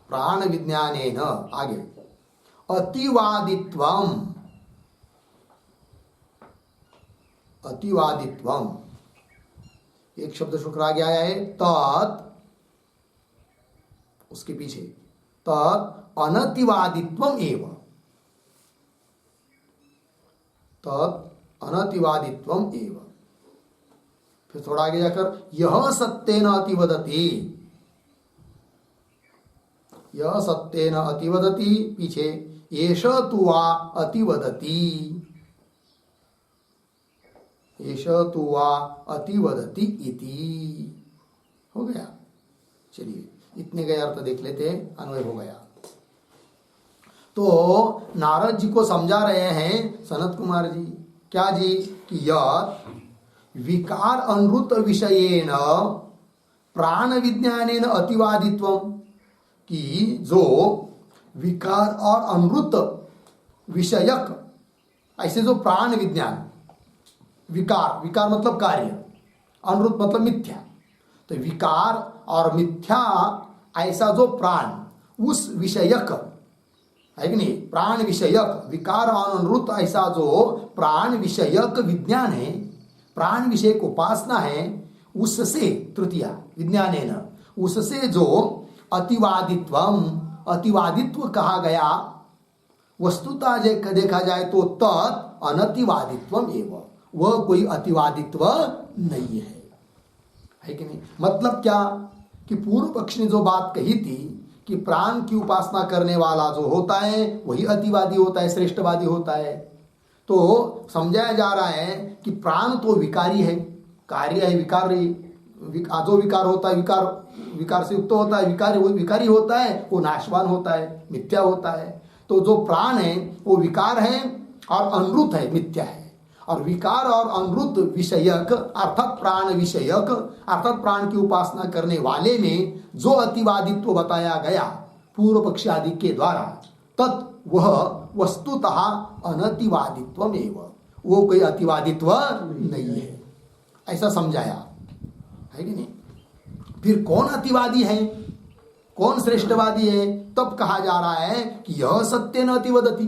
प्राण विज्ञानेन, आगे अतिवादित्वम, अतिवादित्वम, एक शब्द शुक्र आगे आया है, तत्, उसके पीछे तत् अनतिवादित्वम एव, तत् अनतिवादित्वम एव। फिर थोड़ा आगे जाकर यह सत्येन अतिवदति, यह सत्येन अतिवदति, पीछे एष तु वा अतिवदति, एष तु वा अतिवदति इति, हो गया। चलिए इतने गए अर्थ देख लेते हैं, अन्वय हो गया। तो नारद जी को समझा रहे हैं सनत कुमार जी, क्या जी, कि यह विकार अनुत विषयेन प्राण विज्ञानेन अतिवादित्वम, कि जो विकार और अनुत विषयक, ऐसे जो प्राण विज्ञान, विकार, विकार मतलब कार्य, अनुरूत मतलब मिथ्या, तो विकार और मिथ्या ऐसा जो प्राण, उस विषयक है कि नहीं, प्राण विषयक, विकार और अनुरूत ऐसा जो प्राण विषयक विज्ञान है, प्राण विषयक उपासना है, उससे तृतीया विज्ञानेन, उससे जो अतिवादित्व कहा गया, वस्तुतः देखा जाए तो तत् अनतिवादित्वम एवं, वह कोई अतिवादित्व नहीं है कि नहीं। मतलब क्या कि पूर्व पक्ष ने जो बात कही थी कि प्राण की उपासना करने वाला जो होता है वही अतिवादी होता है, श्रेष्ठवादी होता है, तो समझाया जा रहा है कि प्राण तो विकारी है, कार्य है, जो विकार होता है, विकार से युक्त होता है, विकारी होता है, वो नाशवान होता है, मिथ्या होता है। तो जो प्राण है वो विकार है और अनुरूत है, मिथ्या है। और विकार और अनुरूत विषयक अर्थात प्राण विषयक अर्थात प्राण की उपासना करने वाले में जो अतिवादित्व बताया गया पूर्व पक्ष आदि के द्वारा, तत् वह वस्तुतः अनतिवादित्वम एवं, वो कोई अतिवादित्व नहीं है, ऐसा समझाया है कि नहीं। फिर कौन अतिवादी है, कौन श्रेष्ठवादी है, तब कहा जा रहा है कि यह सत्य न अतिवदति,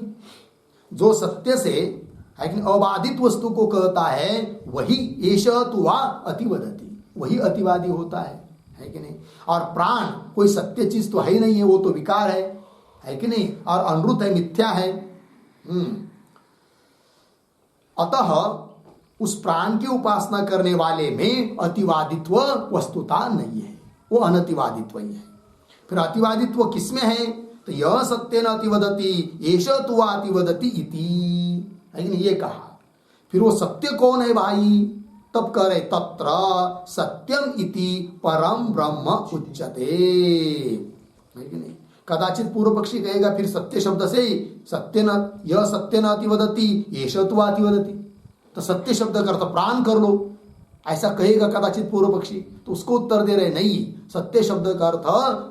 जो सत्य से है कि अबाधित वस्तु को कहता है वही एष तुवा अतिवदति, वही अतिवादी होता है कि नहीं। और प्राण कोई सत्य चीज तो है ही नहीं है, वो तो विकार है कि नहीं, और अनुरूत है, मिथ्या है। अतः उस प्राण की उपासना करने वाले में अतिवादित्व वस्तुता नहीं है, वो अनतिवादित्व ही है। फिर अतिवादित्व किसमें है, तो यह सत्य न अतिवदति एष तुवा अतिवदति इति, है कि नहीं, ये कहा। फिर वो सत्य कौन है भाई, तब कह रहे तत्र सत्यम इति परम ब्रह्म उच्यते, है कि नहीं। कदाचित पूर्व पक्षी कहेगा फिर सत्य शब्द से सत्य न, यह सत्य न अतिवदति एष तुवा अतिवदति, तो सत्य शब्द का अर्थ प्राण कर लो, ऐसा कहेगा कदाचित पूर्व पक्षी। तो उसको उत्तर दे रहे नहीं, सत्य शब्द का अर्थ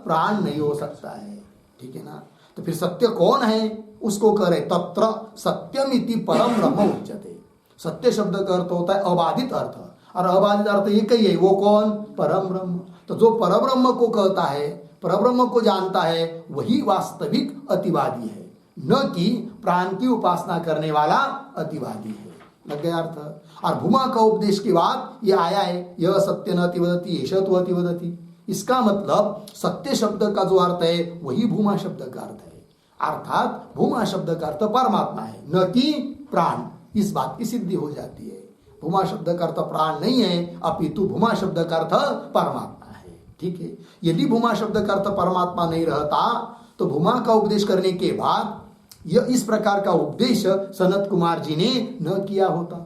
प्राण नहीं हो सकता है, ठीक है ना। तो फिर सत्य कौन है, उसको कह रहे तत्र सत्यम इति परम ब्रह्म उच्यते। सत्य शब्द का अर्थ होता है अबाधित अर्थ, और अबाधित अर्थ एक ही है, वो कौन, परम ब्रह्म। तो जो परब्रह्म को कहता है, परब्रह्म को जानता है, वही वास्तविक अतिवादी है, न कि प्राण की उपासना करने वाला अतिवादी है। लग गया अर्थ। और भूमा का उपदेश के बाद ये आया है यह सत्य न अतिवदति एष तु अतिवदति। इसका मतलब सत्य शब्द का जो अर्थ है वही भूमा शब्द का अर्थ है, अर्थात भूमा शब्द का अर्थ परमात्मा है, न कि प्राण। इस बात की सिद्धि हो जाती है, भूमा शब्द का अर्थ प्राण नहीं है, अपितु भूमा शब्द का अर्थ परमात्मा है, ठीक है। यदि भूमा शब्द का अर्थ परमात्मा नहीं रहता तो भूमा का उपदेश करने के बाद यह इस प्रकार का उपदेश सनत कुमार जी ने न किया होता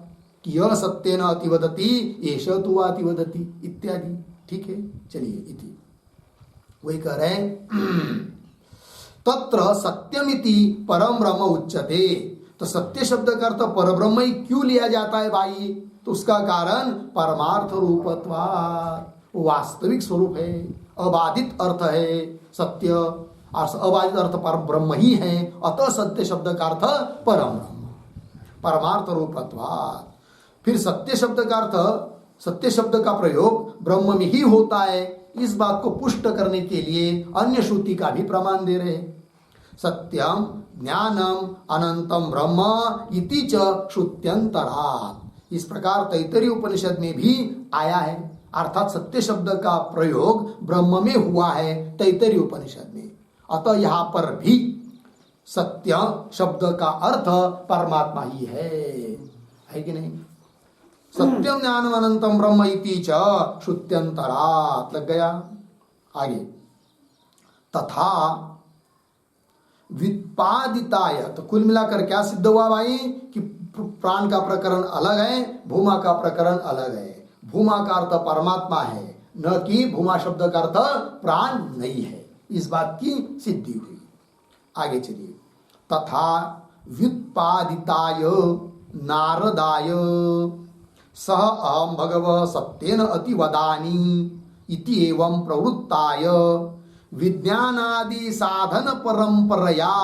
कि यह सत्य न अतिवदति एष तु अतिवदति इत्यादि, ठीक है। चलिए इति वही कह रहे हैं तत्र सत्यमिति परम ब्रह्म उच्यते। तो सत्य शब्द का अर्थ परब्रह्म ही क्यों लिया जाता है भाई, तो उसका कारण परमार्थ रूपत्वात्, वो वास्तविक स्वरूप है, अबाधित अर्थ है सत्य, और अबाधित अर्थ पर ब्रह्म ही है, अतः सत्य शब्द का अर्थ परम ब्रह्म, परमार्थ रूपत्वात्। फिर सत्य शब्द का अर्थ, सत्य शब्द का प्रयोग ब्रह्म में ही होता है, इस बात को पुष्ट करने के लिए अन्य श्रुति का भी प्रमाण दे रहे हैं। सत्यम ज्ञानम अनंतम ब्रह्म इति च श्रुत्यंतरात्, इस प्रकार तैत्तरीय उपनिषद में भी आया है, अर्थात सत्य शब्द का प्रयोग ब्रह्म में हुआ है तैत्तरीय उपनिषद में। अतः यहाँ पर भी सत्य शब्द का अर्थ परमात्मा ही है कि नहीं। सत्यम ज्ञानम अनंतम ब्रह्म इति च श्रुत्यंतरात्, लग गया। आगे तथा व्युत्पादिताय, तो कुल मिलाकर क्या सिद्ध हुआ भाई कि प्राण का प्रकरण अलग है, भूमा का प्रकरण अलग है। भूमा का अर्थ परमात्मा है, न कि भूमा शब्द का अर्थ प्राण नहीं है, इस बात की सिद्धि हुई। आगे चलिए तथा व्युत्पादिताय नारदाय सह अहम भगव सत्येन अतिवदानि इति एवं प्रवृत्ताय विज्ञानादि साधन परंपरया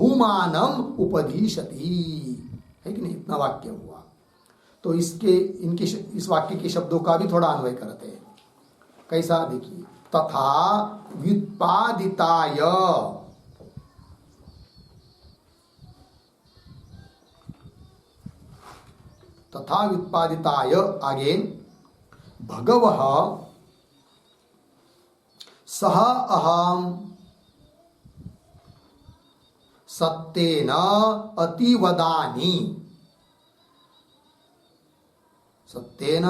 भूमानम उपदिशति, है कि नहीं? इतना वाक्य हुआ। तो इस वाक्य के शब्दों का भी थोड़ा अन्वय करते हैं। कैसा? देखिए, तथा व्युत्पादिताय, तथा व्युत्पादिताय आगे भगवः सह अहम सत्येन अतिवदानि, सत्येन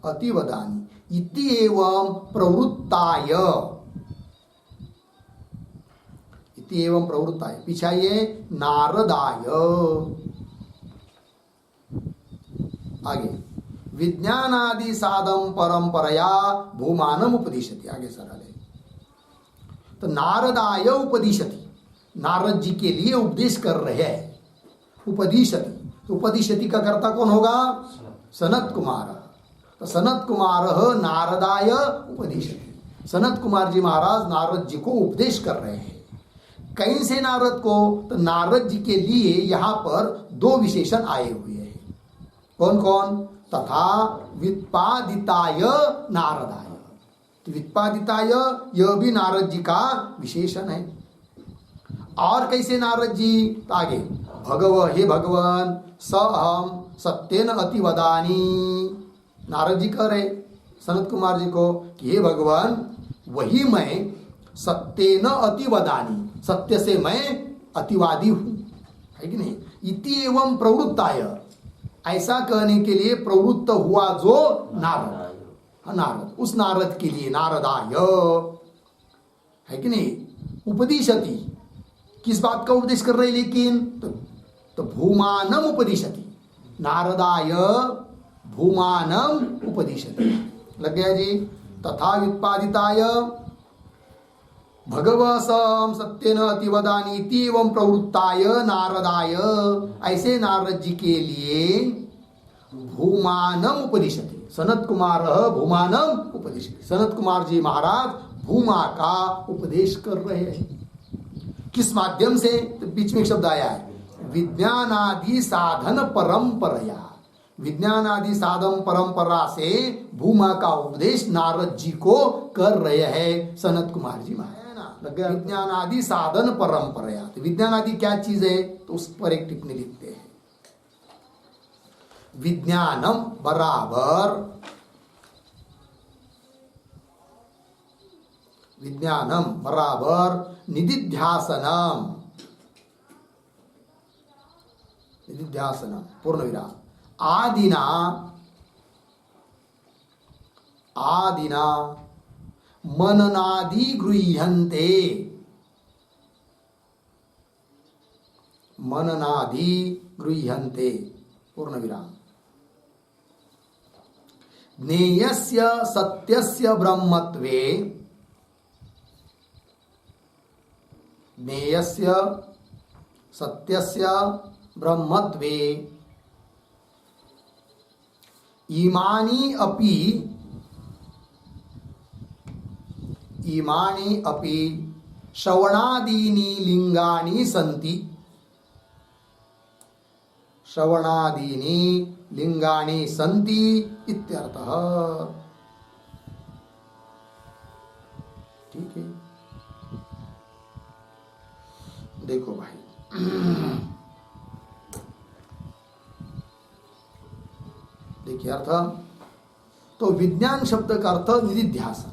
अतिवदानि इति एवं प्रवृत्ताय, इति एवं प्रवृत्ताय पिछाइए नारदाय, आगे विज्ञानादि साधन परंपरया भूमानम उपदिशति, आगे सरल है। तो नारदाय उपदिशति, नारद जी के लिए उपदेश कर रहे हैं। उपदिशति, तो उपदिशति का कर्ता कौन होगा? सनत कुमार। तो सनत कुमार नारदाय उपदिशति, सनत कुमार जी महाराज नारद जी को उपदेश कर रहे हैं। कहीं से नारद को? तो नारद जी के लिए यहाँ पर दो विशेषण आए हुए हैं। कौन कौन? तथा व्युत्पादिताय नारदाय, तो व्युत्पादिताय यह भी नारद जी का विशेषण है। और कैसे नारद जी? तो आगे भगव, हे भगवान, स अहम सत्येन अतिवदानी, नारद जी कह रहे सनत कुमार जी को कि हे भगवान, वही मैं सत्येन अतिवदानी, सत्य से मैं अतिवादी हूं, है कि नहीं? इति एवं प्रवृत्ताय, ऐसा कहने के लिए प्रवृत्त हुआ जो नारद, नारद, उस नारद के लिए नारदाय, है कि नहीं? उपदिशति, किस बात का उपदेश कर रहे? लेकिन तो भूमानम उपदिशति, नारदाय भूमानम उपदिशति, लग गया जी। तथा व्युत्पादिताय भगवसम सत्येन अतिवदानी इति एवं प्रवृत्ताय नारदाय, ऐसे नारद जी के लिए भूमानम उपदिशति, सनत कुमार भूमानम उपदिशति, सनत कुमार जी महाराज भूमा का उपदेश कर रहे हैं। किस माध्यम से? तो बीच में एक शब्द आया है, विज्ञानादि साधन परंपरया, विज्ञानादि साधन परंपरा से भूमा का उपदेश नारद जी को कर रहे हैं सनत कुमार जी महाराज। विज्ञान आदि साधन परंपरा, तो विज्ञान आदि क्या चीज है? तो उस पर एक टिप्पणी लिखते हैं, विज्ञानम बराबर, विज्ञानम बराबर निदिध्यासनम, निदिध्यासनम पूर्ण विराम आदिना, आदिना मननादि गृह्यन्ते, मननादि गृह्यन्ते पूर्ण विराम ज्ञेयस्य सत्यस्य ब्रह्मत्वे, ज्ञेयस्य सत्यस्य ब्रह्मत्वे इमानि अपि, इमानि अपि श्रवणादीनि लिंगानि सन्ति, श्रवणादीनि लिंगानि सन्ति इत्यर्थः। ठीक है, देखो भाई, देखिए अर्थ। तो विज्ञान शब्द का अर्थ निदिध्यासन,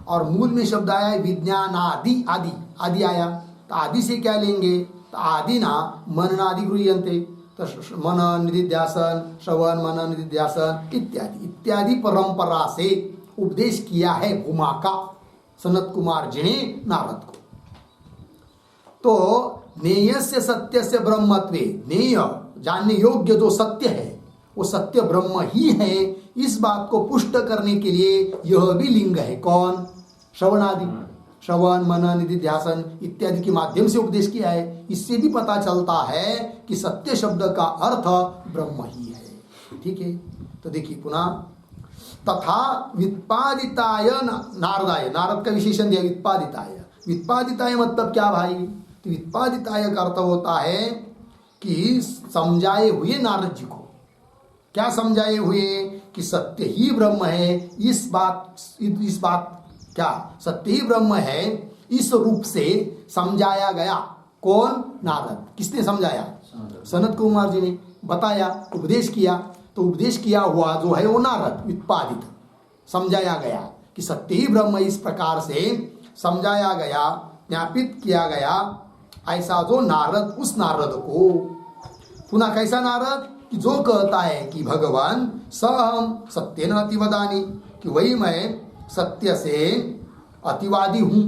और मूल में शब्द आया है विज्ञानादि, आदि, आदि आया, तो आदि से क्या लेंगे? तो आदि ना मननादि गृह्यन्ते, तो मनन निदिध्यासन, श्रवण मनन निदिध्यासन इत्यादि इत्यादि परंपरा से उपदेश किया है भूमा का सनत कुमार जी ने नारद को। तो ज्ञेयस्य सत्यस्य ब्रह्मत्वे, ज्ञेय जानने योग्य जो सत्य है वो सत्य ब्रह्म ही है, इस बात को पुष्ट करने के लिए यह भी लिंग है। कौन? श्रवणादि, श्रवण मनन निदिध्यासन इत्यादि के माध्यम से उपदेश किया है। इससे भी पता चलता है कि सत्य शब्द का अर्थ ब्रह्म ही है। ठीक है, तो देखिए पुनः, तथा व्युत्पादिताय नारदाय, नारद का विशेषण दिया व्युत्पादिताय। व्युत्पादिताय मतलब क्या भाई? तो व्युत्पादिताय का अर्थ होता है कि समझाए हुए नारद जी को। क्या समझाए हुए? कि सत्य ही ब्रह्म है, इस बात क्या सत्य ही ब्रह्म है इस रूप से समझाया गया। कौन? नारद। किसने समझाया? सनत कुमार जी ने बताया, उपदेश किया। तो उपदेश किया हुआ जो है वो नारद, व्युत्पादित समझाया गया कि सत्य ही ब्रह्म इस प्रकार से समझाया गया, ज्ञापित किया गया। ऐसा जो नारद, उस नारद को पुनः कैसा नारद कि जो कहता है कि भगवान सहम सत्य न अतिवदानी, कि वही मैं सत्य से अतिवादी हूँ,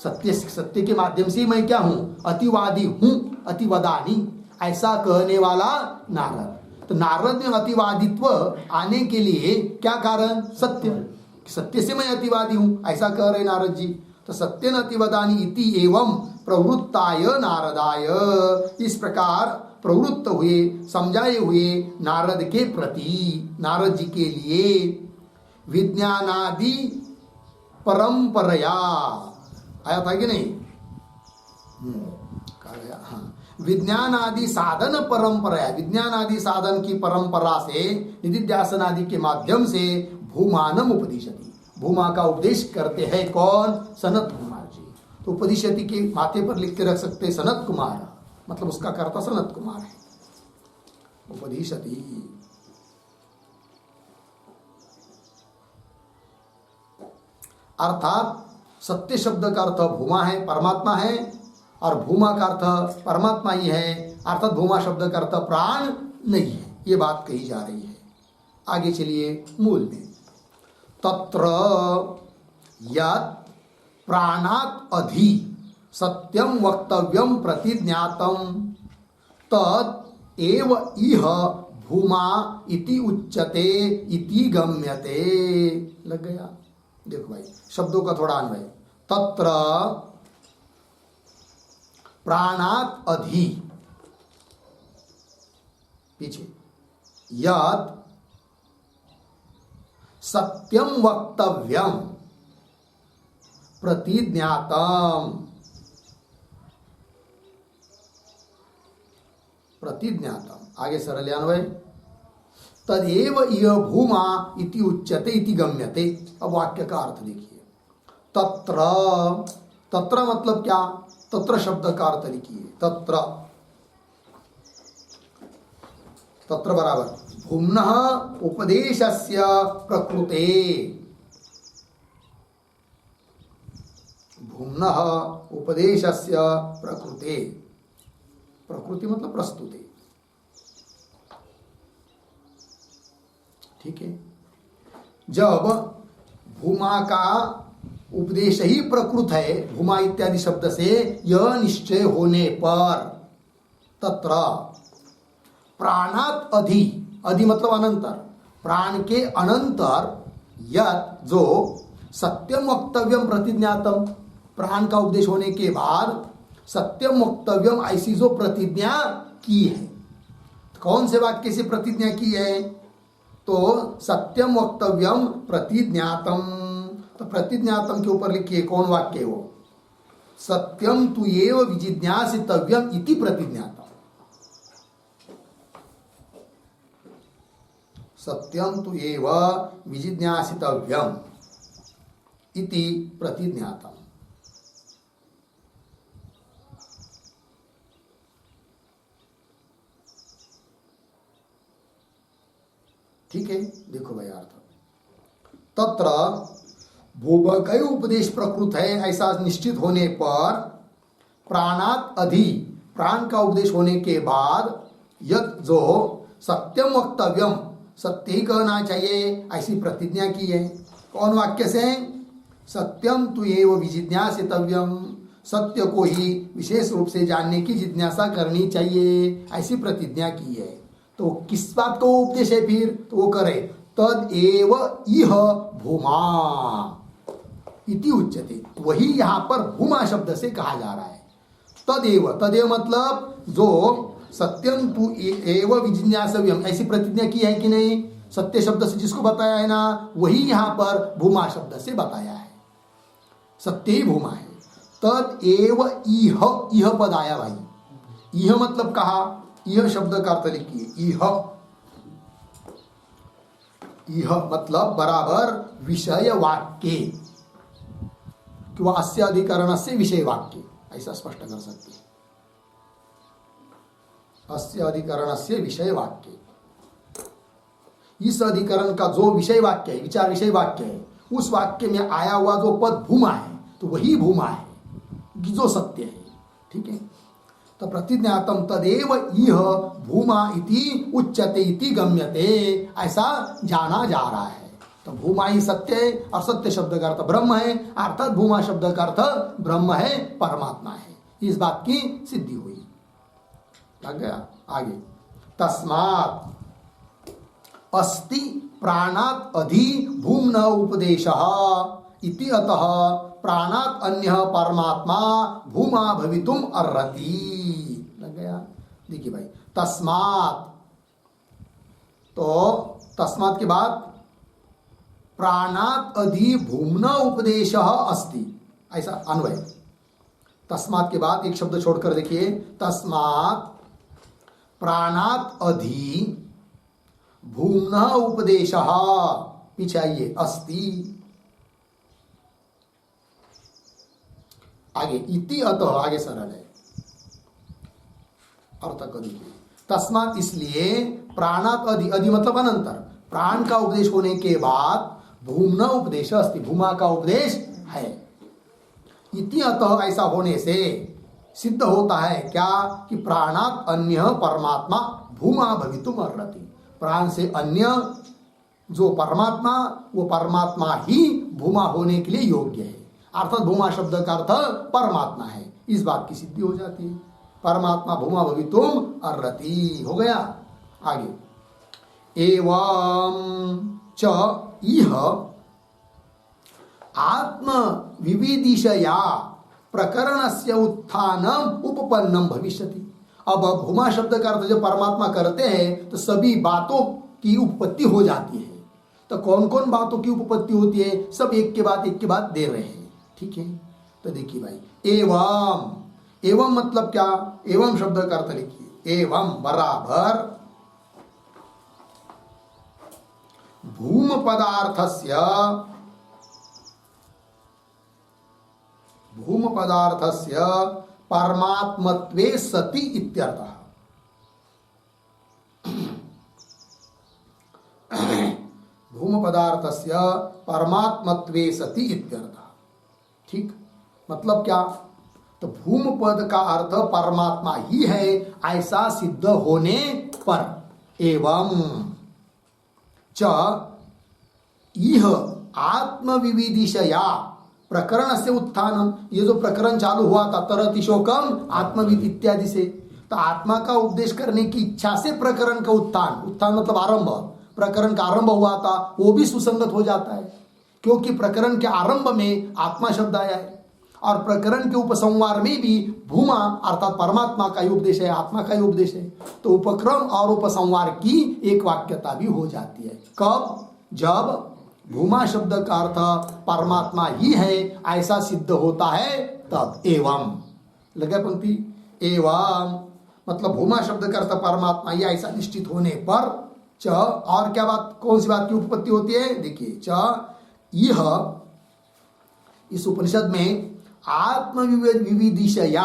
सत्य के माध्यम से मैं क्या हूँ? अतिवादी हूँ, अतिवदानी, ऐसा कहने वाला नारद। तो नारद में अतिवादित्व आने के लिए क्या कारण? सत्य से मैं अतिवादी हूँ, ऐसा कह रहे नारद जी। तो सत्य न अतिवदानी इति एवं प्रवृत्ताय नारदाय, इस प्रकार प्रवृत्त हुए, समझाए हुए नारद के प्रति, नारद जी के लिए विज्ञानादि परंपराया, आया था कि नहीं? कहा गया, हाँ। विज्ञान आदि साधन परंपरा, विज्ञान आदि साधन की परंपरा से, निधिध्यासन आदि के माध्यम से भूमानम उपदिशति, भूमा का उपदेश करते हैं कौन? सनत कुमार जी। तो उपदिशति के माथे पर लिख के रख सकते सनत कुमार, मतलब उसका कर्ता सनत कुमार है। उपदिशति अर्थात सत्य शब्द का अर्थ भूमा है, परमात्मा है, और भूमा का अर्थ परमात्मा ही है, अर्थात भूमा शब्द का अर्थ प्राण नहीं है। ये बात कही जा रही है। आगे चलिए मूल में। तत्र यत् प्राणात् अधि सत्यम वक्तव्यम प्रतिज्ञातम तत् एव इह भूमा इति उच्यते इति गम्यते। लग गया? देखो भाई, शब्दों का थोड़ा अन्वय। तत्र प्राणात् अधि, पीछे, यत् सत्यम वक्तव्यम प्रतिज्ञातम, प्रतिज्ञातम, आगे सरल अन्वय, तदेव इह भूमा इति उच्यते इति गम्यते। अब वाक्य का अर्थ देखिए। तत्र, तत्र मतलब क्या? तत्र शब्द का अर्थ लिखिए। तत्र, तत्र बराबर भूम्नः उपदेशस्य प्रकृते, भूम्नः उपदेशस्य प्रकृते, प्रकृति मतलब प्रस्तुते, ठीक है। जब भूमा का उपदेश ही प्रकृत है, भूमा इत्यादि शब्द से यह निश्चय होने पर, तत्र प्राणात् अधि, अधि मतलब अनंतर, प्राण के अनंतर, यत जो सत्यम वक्तव्यम प्रतिज्ञातम, प्राण का उपदेश होने के बाद सत्यम वक्तव्यम ऐसी जो प्रतिज्ञा की है, कौन से वाक्य से प्रतिज्ञा की है? तो सत्यम वक्तव्यम प्रतिज्ञातम, तो प्रतिज्ञातम के ऊपर लिखिए कौन वाक्य है वो? सत्यम तु एव विजिज्ञासितव्यम इति प्रतिज्ञातम, सत्यम तु एव विजिज्ञासितव्यम इति प्रतिज्ञातम। ठीक है, देखो भाई अर्थ। तत्र भूमा का उपदेश प्रकृत है ऐसा निश्चित होने पर, प्राणात् अधि, प्राण का उपदेश होने के बाद, यत जो सत्यम वक्तव्यम, सत्य ही कहना चाहिए ऐसी प्रतिज्ञा की है। कौन वाक्य से? सत्यम तु एव विजिज्ञासितव्यम, सत्य को ही विशेष रूप से जानने की जिज्ञासा करनी चाहिए, ऐसी प्रतिज्ञा की है। तो किस बात का उपदेश है फिर? तो वो करे तद एव इह भूमा इति उच्यते, वही यहाँ पर भूमा शब्द से कहा जा रहा है। तदेव, तदेव मतलब जो सत्यम तु एव विजिज्ञासव्यम ऐसी प्रतिज्ञा की है कि नहीं? सत्य शब्द से जिसको बताया है ना, वही यहाँ पर भूमा शब्द से बताया है। सत्य ही भूमा है। तद एव इह, इह पद आया भाई। इह मतलब कहा, इह शब्द का अर्थ लिखिए, इह मतलब बराबर विषय वाक्य किंवा अस्य अधिकरण से विषय वाक्य, ऐसा स्पष्ट कर सकते हैं। अस्य अधिकरण से विषय वाक्य, इस अधिकरण का जो विषय वाक्य है, विचार विषय वाक्य है, उस वाक्य में आया हुआ जो पद भूमा है, तो वही भूमा है जो सत्य है। ठीक है, तो प्रतिज्ञातम तदेव इह भूमा इति उच्यते इति गम्यते, ऐसा जाना जा रहा है। तो भूमा ही सत्य है और सत्य शब्द का अर्थ ब्रह्म है, अर्थात भूमा शब्द का अर्थ ब्रह्म है, परमात्मा है। इस बात की सिद्धि हुई। लग गया आगे, तस्मात् अस्ति प्राणात अधि भूम्न उपदेशः इति अतः प्राणात अन्य परमात्मा भूमा भवितुम अर्हति। लग गया। देखिए भाई, तस्मात्, तो तस्मात् के बाद प्राणात अधि भूम्न उपदेशः अस्ति, ऐसा अन्वय। तस्मात् के बाद एक शब्द छोड़कर देखिए, तस्मात् प्राणात अधि भूम्न उपदेशः, पीछे आइए, अस्ति, आगे इति अतः, आगे सरल है, अर्थ कर दीजिए। तस्मात् इसलिए, प्राणात अधि, अधि मतलब अनंतर, प्राण का उपदेश होने के बाद भूम्न उपदेश अस्ति, भूमा का उपदेश है। इति अतः, ऐसा होने से सिद्ध होता है क्या कि प्राणात अन्य परमात्मा भूमा भवितुम अर्हति, प्राण से अन्य जो परमात्मा, वो परमात्मा ही भूमा होने के लिए योग्य है। अर्थात भूमा शब्द का अर्थ परमात्मा है, इस बात की सिद्धि हो जाती है। परमात्मा भूमा भवितुम अर्हति, हो गया। आगे, एवं च इह आत्म विविदिशया प्रकरणस्य उत्थानम उपपन्नम भविष्यति। अब भूमा शब्द का अर्थ जब परमात्मा करते हैं तो सभी बातों की उपपत्ति हो जाती है। तो कौन कौन बातों की उपपत्ति होती है, सब एक के बाद दे रहे हैं। ठीक है, तो देखिए भाई, एवं, एवं मतलब क्या, एवं शब्द का अर्थ लिखिए, एवं बराबर भूम पदार्थस्य परमात्मत्वे सति इत्यर्थः। भूम पदार्थस्य परमात्मत्वे सति इत्यर्थः। ठीक, मतलब क्या, तो भूम पद का अर्थ परमात्मा ही है, ऐसा सिद्ध होने पर, एवं च इह आत्मविविदिशया प्रकरण से उत्थानम, ये जो प्रकरण चालू हुआ था तरति शोकम आत्मविद इत्यादि से, तो आत्मा का उपदेश करने की इच्छा से प्रकरण का उत्थान, उत्थान मतलब आरंभ, प्रकरण का आरंभ हुआ था, वो भी सुसंगत हो जाता है, क्योंकि प्रकरण के आरंभ में आत्मा शब्द आया है और प्रकरण के उपसंहार में भी भूमा अर्थात परमात्मा का ही उपदेश है, आत्मा का ही उपदेश है। तो उपक्रम और उपसंहार की एक वाक्यता भी हो जाती है। कब, जब भूमा शब्द का अर्थ परमात्मा ही है ऐसा सिद्ध होता है तब। एवं, लगे पंक्ति, एवं मतलब भूमा शब्द का अर्थ परमात्मा ही ऐसा निश्चित होने पर च, और क्या बात, कौन सी बात की उत्पत्ति होती है, देखिए, च यह, इस उपनिषद में आत्मविविदिशया,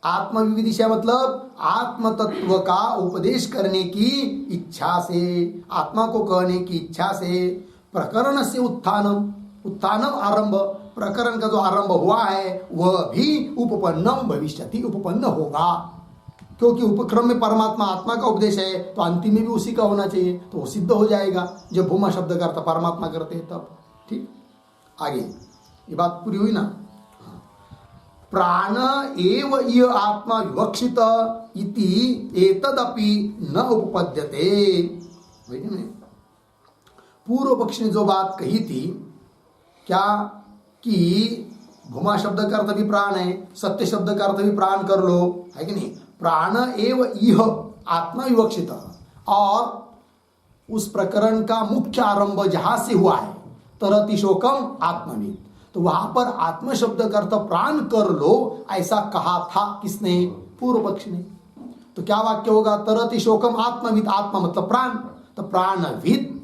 आत्मविविदिशा मतलब आत्म तत्व का उपदेश करने की इच्छा से, आत्मा को कहने की इच्छा से, प्रकरण से उत्थानम, उत्थानम आरंभ, प्रकरण का जो आरंभ हुआ है वह भी उपपन्नम भविष्यति, उपपन्न होगा, क्योंकि उपक्रम में परमात्मा आत्मा का उपदेश है तो अंतिम में भी उसी का होना चाहिए, तो वो सिद्ध हो जाएगा जब भूमा शब्द का अर्थ परमात्मा करते हैं तब। ठीक, आगे ये बात पूरी हुई ना। प्राण एव इह आत्मा विवक्षित इति एतदपि न उपपद्यते। पूर्व पक्ष ने जो बात कही थी क्या कि भूमा शब्द का अर्थ भी प्राण है, सत्य शब्द का अर्थ भी प्राण कर लो, है कि नहीं। प्राण एव इह आत्मा विवक्षित, और उस प्रकरण का मुख्य आरंभ जहां से हुआ है तरति शोकम आत्मविद, तो वहां पर आत्म शब्द का अर्थ प्राण कर लो ऐसा कहा था किसने? पूर्व पक्ष ने। तो क्या वाक्य होगा? तरति शोकम आत्मविद, आत्मा मतलब प्राण, तो प्राणविद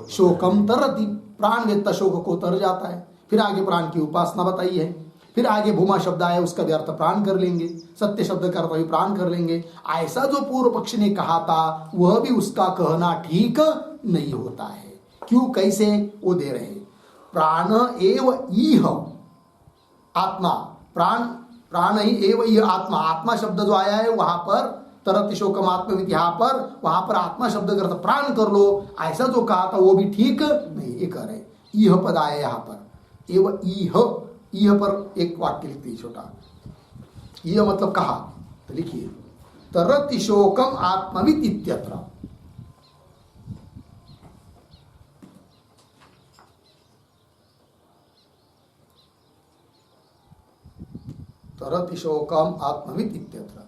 शोकम तरति, प्राण वेत्ता शोक को तर जाता है। फिर आगे प्राण की उपासना बताई है। फिर आगे भूमा शब्द आया, उसका भी अर्थ प्राण कर लेंगे, सत्य शब्द का अर्थ भी प्राण कर लेंगे। ऐसा जो पूर्व पक्ष ने कहा था वह भी उसका कहना ठीक नहीं होता है। क्यों? कैसे? वो दे रहे, प्राण एव इह आत्मा, प्राण प्राण ही एव इह आत्मा, आत्मा शब्द जो आया है वहां पर तरति शोकम आत्मविद, यहाँ पर वहां पर आत्मा शब्द का अर्थ प्राण कर लो ऐसा जो कहा था वो भी ठीक नहीं। ये कह रहे इह पद आया यहाँ पर, एव इह पर एक वाक्य लिखते छोटा, यह मतलब कहा, तो लिखिए तरति शोकम आत्मविद इत्यत्र। तरति शोकम आत्मविद इत्यत्र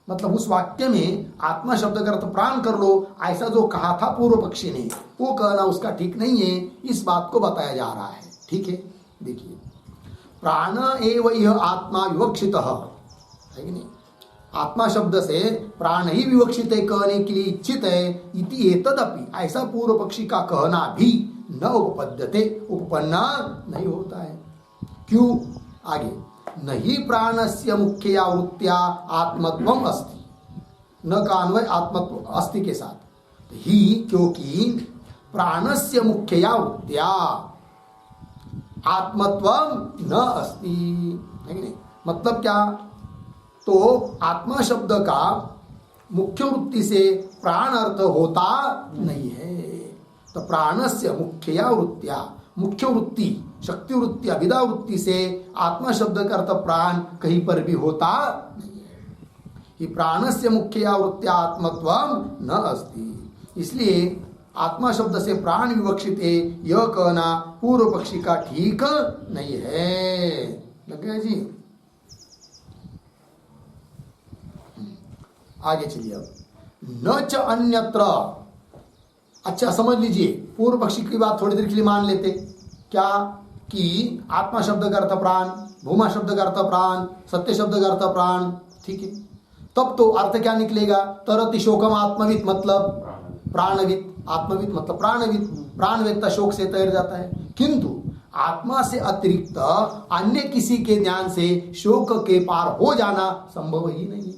मतलब उस वाक्य में आत्मा शब्द का अर्थ प्राण कर लो ऐसा जो कहा था पूर्व पक्षी ने, वो कहना उसका ठीक नहीं है। इस बात को बताया जा रहा है। ठीक है, देखिए प्राण एव यह आत्मा विवक्षित है कि नहीं? आत्मा शब्द से प्राण ही विवक्षित है कहने के लिए इच्छित है। इति एतदपि, ऐसा पूर्व पक्षी का कहना भी न उपपद्यते, उपपन्ना नहीं होता है। क्यों? आगे, नहीं प्राणस्य मुख्या वृत्त्या आत्मत्वम अस्ति, न का अन्वय आत्मत्व अस्ति के साथ ही, क्योंकि प्राणस्य मुख्या वृत्त्या आत्मत्वम न अस्ति, है कि नहीं? मतलब क्या? तो आत्मा शब्द का मुख्य वृत्ति से प्राण अर्थ होता नहीं है। तो प्राणस्य मुख्या वृत्त्या, मुख्य वृत्ति शक्ति वृत्ति अभिदा वृत्ति से आत्मा शब्द का अर्थ प्राण कहीं पर भी होता नहीं है। कि प्राणस्य मुख्या वृत्त्या आत्मत्वम न अस्ति, इसलिए आत्मा शब्द से प्राण विवक्षित है यह कहना पूर्व पक्षी का ठीक नहीं है। लग गया जी? आगे चलिए अब, न च अन्यत्र। अच्छा समझ लीजिए, पूर्व पक्षी की बात थोड़ी देर के लिए मान लेते क्या कि आत्मा शब्द का अर्थ प्राण, भूमा शब्द का अर्थ प्राण, सत्य शब्द का अर्थ प्राण। ठीक है, तब तो अर्थ क्या निकलेगा? तरति शोकम आत्मविद मतलब प्राणविद, आत्मविद मतलब प्राणविद, प्राणवेत्ता शोक से तैर जाता है। किंतु आत्मा से अतिरिक्त अन्य किसी के ज्ञान से शोक के पार हो जाना संभव ही नहीं।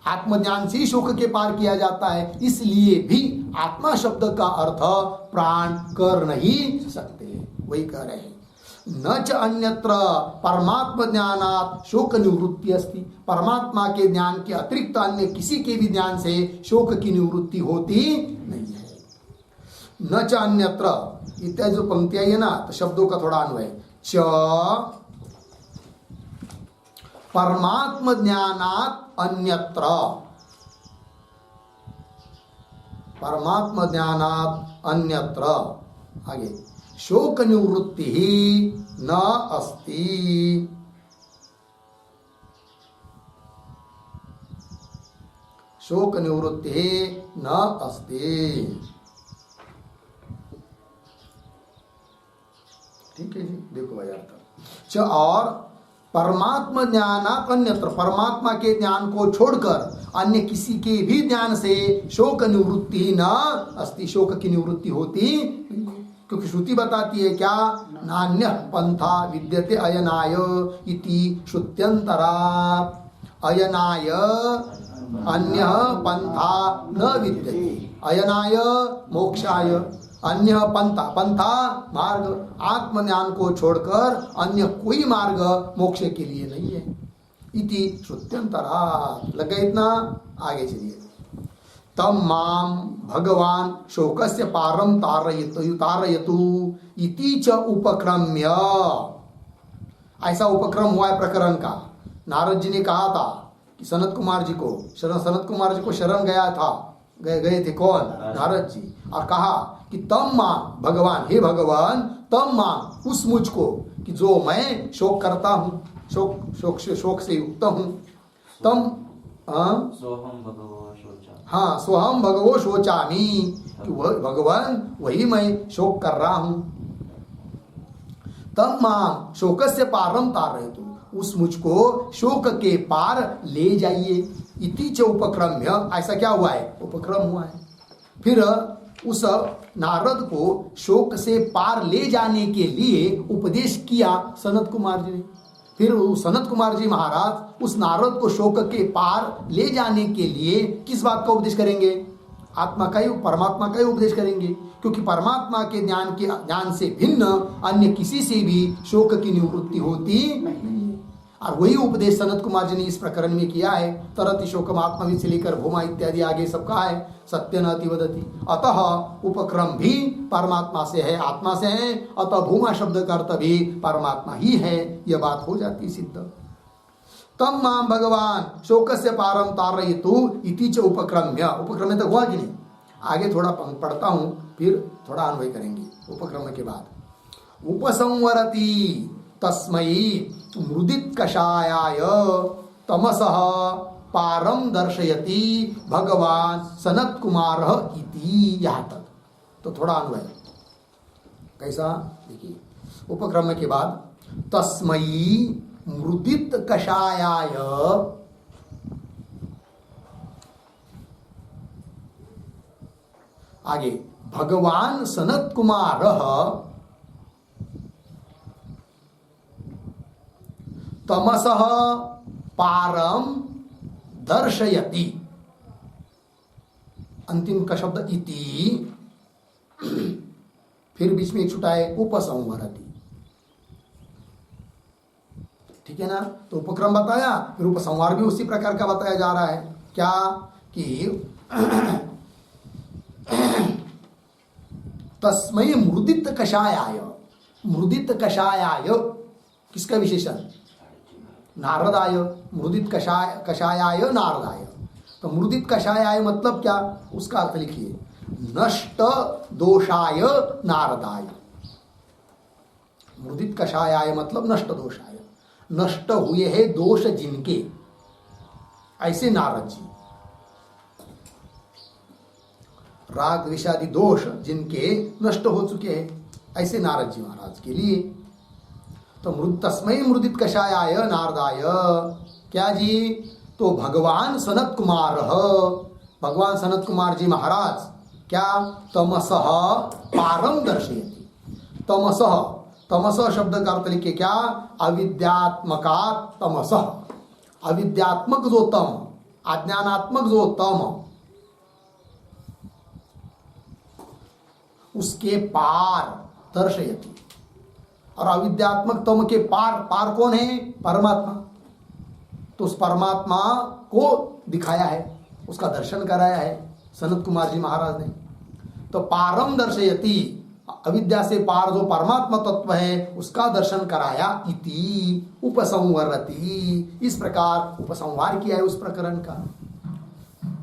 आत्मज्ञान से ही शोक के पार किया जाता है, इसलिए भी आत्मा शब्द का अर्थ प्राण कर नहीं सकते। वही कह रहे हैं, न च अन्यत्र परमात्म ज्ञानात् शोक निवृत्ति अस्ति, परमात्मा के ज्ञान के अतिरिक्त अन्य किसी के भी ज्ञान से शोक की निवृत्ति होती नहीं है। न च अन्यत्र इत्यादि जो पंक्तियां है ना, तो शब्दों का थोड़ा अन्वय, च परमात्म ज्ञानात् अन्यत्र, परमात्म ज्ञानात् अन्यत्र, आगे शोक निवृत्ति ही न अस्ति, शोक निवृत्ति न अस्ति। ठीक है जी, देखो भाई अर्थ च, और परमात्मा ज्ञानात् अन्यत्र, परमात्मा के ज्ञान को छोड़कर अन्य किसी के भी ज्ञान से शोक निवृत्ति न अस्ति, शोक की निवृत्ति होती, क्योंकि श्रुति बताती है क्या? नान्य पंथा विद्यते अयनाय इति श्रुत्यंतरा, अयनाय अन्य पंथा न विद्यते, अयनाय मोक्षाय, अन्य पंथा, पंथा मार्ग, आत्मज्ञान को छोड़कर अन्य कोई मार्ग मोक्ष के लिए नहीं है। इति श्रुत्यंतरा, लगे इतना? आगे चलिए, तम माम भगवान शोकस्य पारम तारयतु इति च उपक्रम्य, ऐसा उपक्रम हुआ है प्रकरण का। नारद जी ने कहा था कि सनत कुमार जी को शरण गया था, गए थे कौन? नारद जी, और कहा कि तम माम भगवान, हे भगवान, तम माम उस मुझको कि जो मैं शोक करता हूँ, शोक से युक्त हूँ, तम हाँ सोहम भगवो शोचामी, कि वह भगवान वही मैं शोक कर रहा हूं। तम माम शोकस्य पारम तारयतु, उस मुझको शोक के पार ले जाइए। इति च उपक्रम्य, ऐसा क्या हुआ है, उपक्रम हुआ है। फिर उस नारद को शोक से पार ले जाने के लिए उपदेश किया सनत कुमार जी ने। फिर सनत कुमार जी महाराज उस नारद को शोक के पार ले जाने के लिए किस बात का उपदेश करेंगे, आत्मा का ही, परमात्मा का ही उपदेश करेंगे, क्योंकि परमात्मा के ज्ञान से भिन्न अन्य किसी से भी शोक की निवृत्ति होती नहीं है। और वही उपदेश सनत कुमार जी ने इस प्रकरण में किया है। तरति शोकम आत्मविद से लेकर भूमा इत्यादि आगे सब कहा है, सत्य न अति वदति। अतः उपक्रम भी परमात्मा से है, आत्मा से है, अतः भूमा शब्द का अर्थ भी परमात्मा ही है, यह बात हो जाती सिद्ध। तम माम भगवान शोकस्य पारम तारयतु इति च उपक्रम्य, उपक्रम तक हुआ कि नहीं, आगे थोड़ा पढ़ता हूं फिर थोड़ा अन्वय करेंगे उपक्रम के बाद। उपसंवरति तस्मै मृदित कषायाय तमसः पारम दर्शयति भगवान सनत कुमार इति, यहाँ तक तो थोड़ा अन्वय कैसा देखिए। उपक्रम के बाद तस्मै मृदित कषायाय आगे भगवान सनत कुमार तमसः पारम दर्शयति, अंतिम का शब्द इति, फिर बीच में एक छुटा है उपसंवरति, ठीक है ना। तो उपक्रम बताया, फिर उपसंहार भी उसी प्रकार का बताया जा रहा है। क्या कि तस्मै मृदित कषायाय, मृदित कषायाय किसका विशेषण, नारदाय, मृदित कषायाय नारदाय। तो मृदित कषायाय मतलब क्या, उसका अर्थ लिखिए, नष्ट दोषाय नारदाय। मृदित कषायाय मतलब नष्ट दोषाय, नष्ट हुए हैं दोष जिनके, ऐसे नारद जी, राग विषादि दोष जिनके नष्ट हो चुके हैं, ऐसे नारद जी महाराज के लिए। तो तस्मै मृदित कषायाय नारदाय, क्या जी, तो भगवान सनत कुमार, भगवान सनत कुमार जी महाराज क्या, तमसः पारम दर्शयति। तमसः, तमसः शब्द का अर्थ लिखिए क्या, अविद्यात्मका तमसः, अविद्यात्मक जो तम, अज्ञानात्मक जो तम, उसके पार दर्शयति। और अविद्यात्मक तम के पार, पार कौन है, परमात्मा। तो उस परमात्मा को दिखाया है, उसका दर्शन कराया है सनत कुमार जी महाराज ने। तो पारम दर्शयति, अविद्या से पार जो परमात्मा तत्व है उसका दर्शन कराया। इति उपसंवरति, इस प्रकार उपसंहार किया है उस प्रकरण का।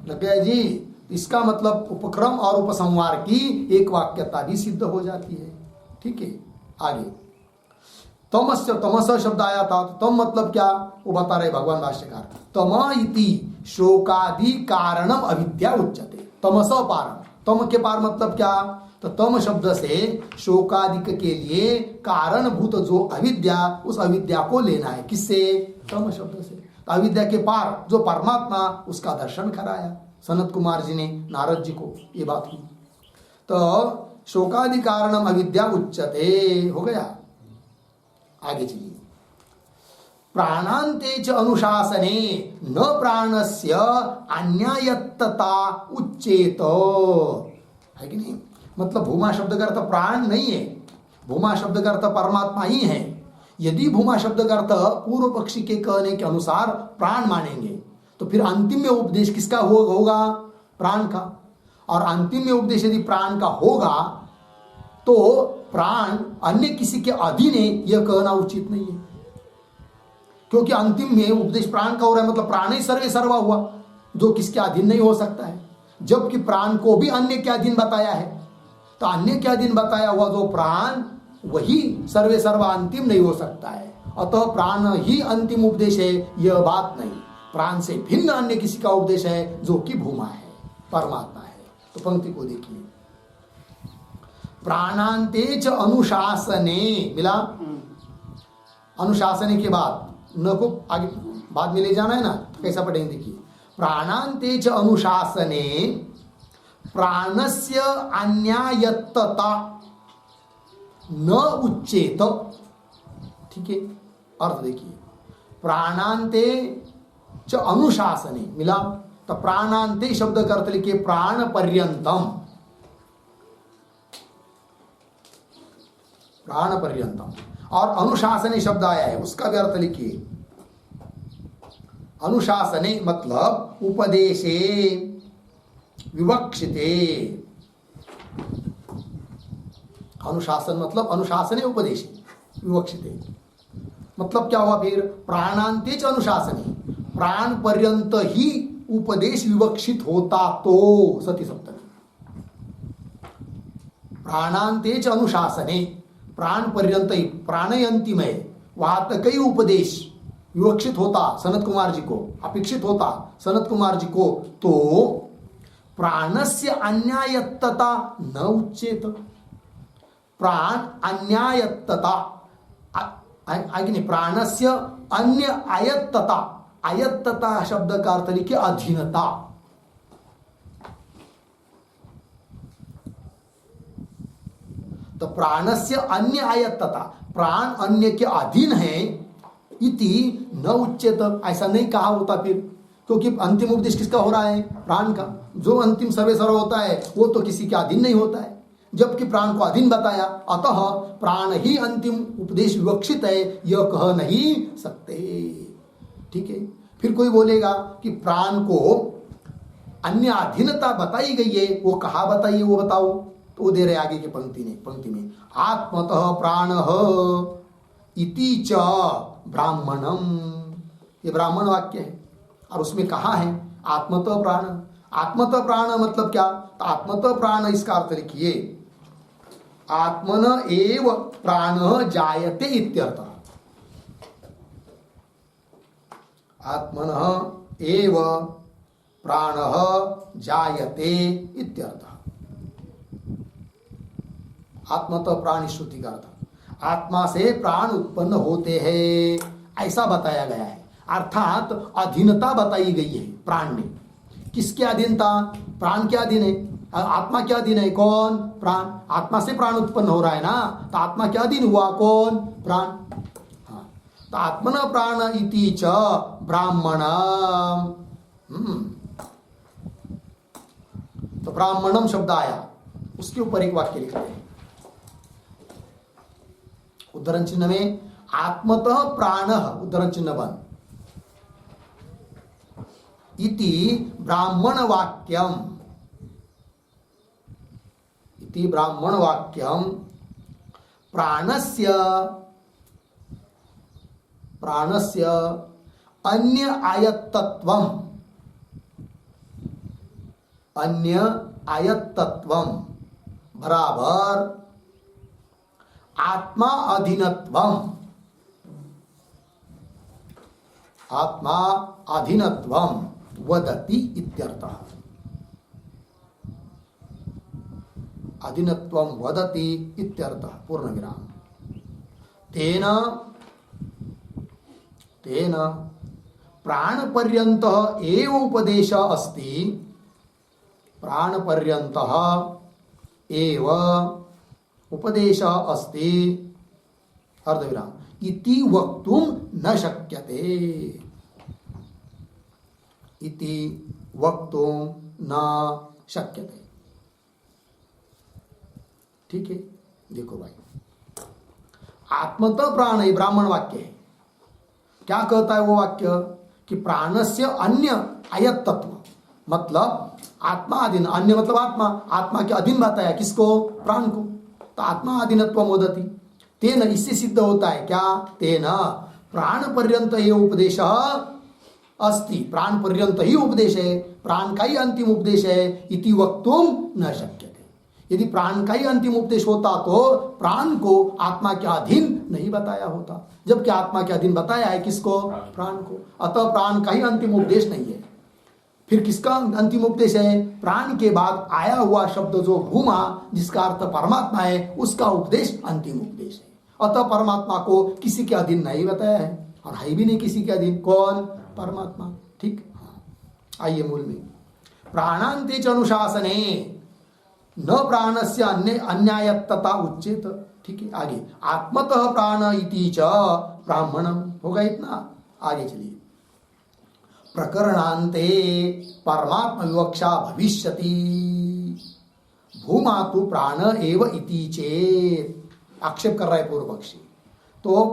लग गया जी। इसका मतलब उपक्रम और उपसंहार की एक वाक्यता भी सिद्ध हो जाती है। ठीक है, आगे तमस्य, तमस शब्द आया था, तो तम मतलब क्या, वो बता रहे भगवान भाष्यकार। तम इति शोकादि कारणम अविद्या उच्यते। तमस पारम, तम के पार मतलब क्या, तो तम शब्द से शोकादि के लिए कारणभूत जो अविद्या, उस अविद्या को लेना है। किससे, तम शब्द से। तो अविद्या के पार जो परमात्मा, उसका दर्शन कराया सनत कुमार जी ने नारद जी को, ये बात हुई। तो शोकादि कारणम अविद्या उच्यते हो गया। आगे चलिए, प्राणांते च अनुशासने न प्राणस्य अन्यायत्तता उच्चेत, है कि नहीं। मतलब भूमा शब्द का अर्थ प्राण नहीं है, भूमा शब्द का अर्थ परमात्मा ही है। यदि भूमा शब्द का अर्थ पूर्व पक्षी के कहने के अनुसार प्राण मानेंगे, तो फिर अंतिम में उपदेश किसका होगा, प्राण का। और अंतिम में उपदेश यदि प्राण का होगा तो प्राण अन्य किसी के अधीन है, यह कहना उचित नहीं है। क्योंकि अंतिम में उपदेश प्राण का हो रहा है, मतलब प्राण ही सर्वे सर्वा हुआ, जो किसके अधीन नहीं हो सकता है। जबकि प्राण को भी अन्य के अधीन बताया है, तो अन्य के अधीन बताया हुआ जो प्राण, वही सर्वे सर्वा अंतिम नहीं हो सकता है। अतः प्राण ही अंतिम उपदेश है, यह बात नहीं। प्राण से भिन्न अन्य किसी का उपदेश है, जो कि भूमा है, परमात्मा है। तो पंक्ति को देखिए, प्राणांते च अनुशासने, मिला, अनुशासने के बाद न को आगे बाद में ले जाना है ना, तो कैसा पढ़ेंगे देखिए। प्राणांते च अनुशासने प्राणस्य अन्यायत्तता न उच्चेत। ठीक है, अर्थ देखिए, प्राणांते च अनुशासने मिला, तो प्राणांते शब्द का अर्थ लिखिए प्राण पर्यंतम, प्राण पर्यंतम। और अनुशासने शब्द आया है, उसका भी अर्थ लिखिए। अनुशासने मतलब उपदेशे विवक्षिते। अनुशासन मतलब अनुशासने उपदेशे विवक्षिते, मतलब क्या हुआ फिर? प्राणांते च अनुशासने, प्राण पर्यंत ही उपदेश विवक्षित होता तो सती सप्तमी। प्राणांते च अनुशासने, प्राण पर्यंत ही, प्राण अंतिम है, वहां तक ही उपदेश विवक्षित होता सनत कुमार जी को, अपेक्षित होता सनत कुमार जी को, तो प्राणस्य अन्यायत्तता न उच्चेत। प्राण अन्यायत्तता आगे नहीं, प्राणस्य अन्य आयत्तता, आयत्तता शब्द का अर्थ लिखिए अधीनता। तो प्राणस्य अन्य आयत्तता, प्राण अन्य के अधीन है, इति न उच्चेत, ऐसा नहीं कहा होता फिर, क्योंकि अंतिम उपदेश किसका हो रहा है? प्राण का। जो अंतिम सर्वे सर्व होता है वो तो किसी के अधीन नहीं होता है, जबकि प्राण को अधीन बताया, अतः प्राण ही अंतिम उपदेश विवक्षित है, यह कह नहीं सकते। ठीक है, फिर कोई बोलेगा कि प्राण को अन्य अधीनता बताई गई है, वो कहा बताइए, वो बताओ, तो वो दे रहे आगे की पंक्ति में आत्मतः प्राणः इति च ब्राह्मणम, ये ब्राह्मण वाक्य है, और उसमें कहा है आत्मतः प्राण। आत्मतः प्राण मतलब क्या? तो आत्मतः प्राण इसका अर्थ लिखिए आत्मन एव प्राण जायते इत्यर्थः। आत्मनः एव प्राणः जायते इत्यर्थः। आत्मतः प्राण श्रुति का अर्थ, आत्मा से प्राण उत्पन्न होते हैं, ऐसा बताया गया है। अर्थात अधीनता बताई गई है प्राण में। किसके अधीनता? प्राण के अधीन है। आत्मा क्या अधीन है? कौन? प्राण। आत्मा से प्राण उत्पन्न हो रहा है ना, तो आत्मा क्या अधीन हुआ? कौन? प्राण। हाँ, तो आत्मन प्राण इति च ब्राह्मणम। तो ब्राह्मणम शब्द आया, उसके ऊपर एक वाक्य लिखते हैं उद्धरण चिन्ह में, आत्मतः प्राण, उद्धरण चिन्ह बंद, इति ब्राह्मण वाक्यम, इति ब्राह्मण वाक्यम प्राणस्य अन्य आयत्तत्वम, अन्य आयत्तत्वम बराबर आत्मा अधीनत्वम, आत्मा अधीनत्वम वदति इत्यर्थः। अधीनत्वम वदति इत्यर्थः पूर्ण विराम। तेन तेन प्राण पर्यन्तः एव उपदेश अस्ति, प्राण पर्यन्तः एव उपदेश अस्ति अर्धविराम इति वक्तुम न शक्यते, इति वक्तुम न शक्यते। ठीक है, देखो भाई, आत्मतः प्राण ये ब्राह्मण वाक्य है। क्या कहता है वो वाक्य? कि प्राणस्य अन्य आयत तत्व, मतलब आत्मा अधीन, अन्य मतलब आत्मा, आत्मा के अधीन बताया किसको? प्राण को। तो आत्मा अधीनत्व मोदति, तेन इससे सिद्ध होता है क्या? तेन प्राण पर्यंत ये उपदेश अस्ति, प्राण पर्यंत ही उपदेश है, प्राण का ही अंतिम उपदेश है, इति वक्तुम न शक्यते। यदि प्राण का ही अंतिम उपदेश होता तो प्राण को आत्मा के अधीन नहीं बताया होता, जबकि आत्मा के अधीन बताया है किसको? प्राण को। अतः प्राण का ही अंतिम उपदेश नहीं है। फिर किसका अंतिम उपदेश है? प्राण के बाद आया हुआ शब्द जो भूमा, जिसका अर्थ परमात्मा है, उसका उपदेश अंतिम उपदेश है। अतः परमात्मा को किसी के अधीन नहीं बताया है और है भी नहीं किसी के अधीन। कौन? परमात्मा। ठीक। आइए मूल में, प्राणांते च अनुशासने न प्राणस्य अन्यायतता उच्चेत। ठीक है, आगे आत्मतः प्राण इति च ब्राह्मणम। होगा इतना? आगे चलिए, प्रकरणांते परमात्मा विवक्षा भविष्यति भूमा तु प्राण एव इति चेत। आक्षेप कर रहा है पूर्व पक्षी। तो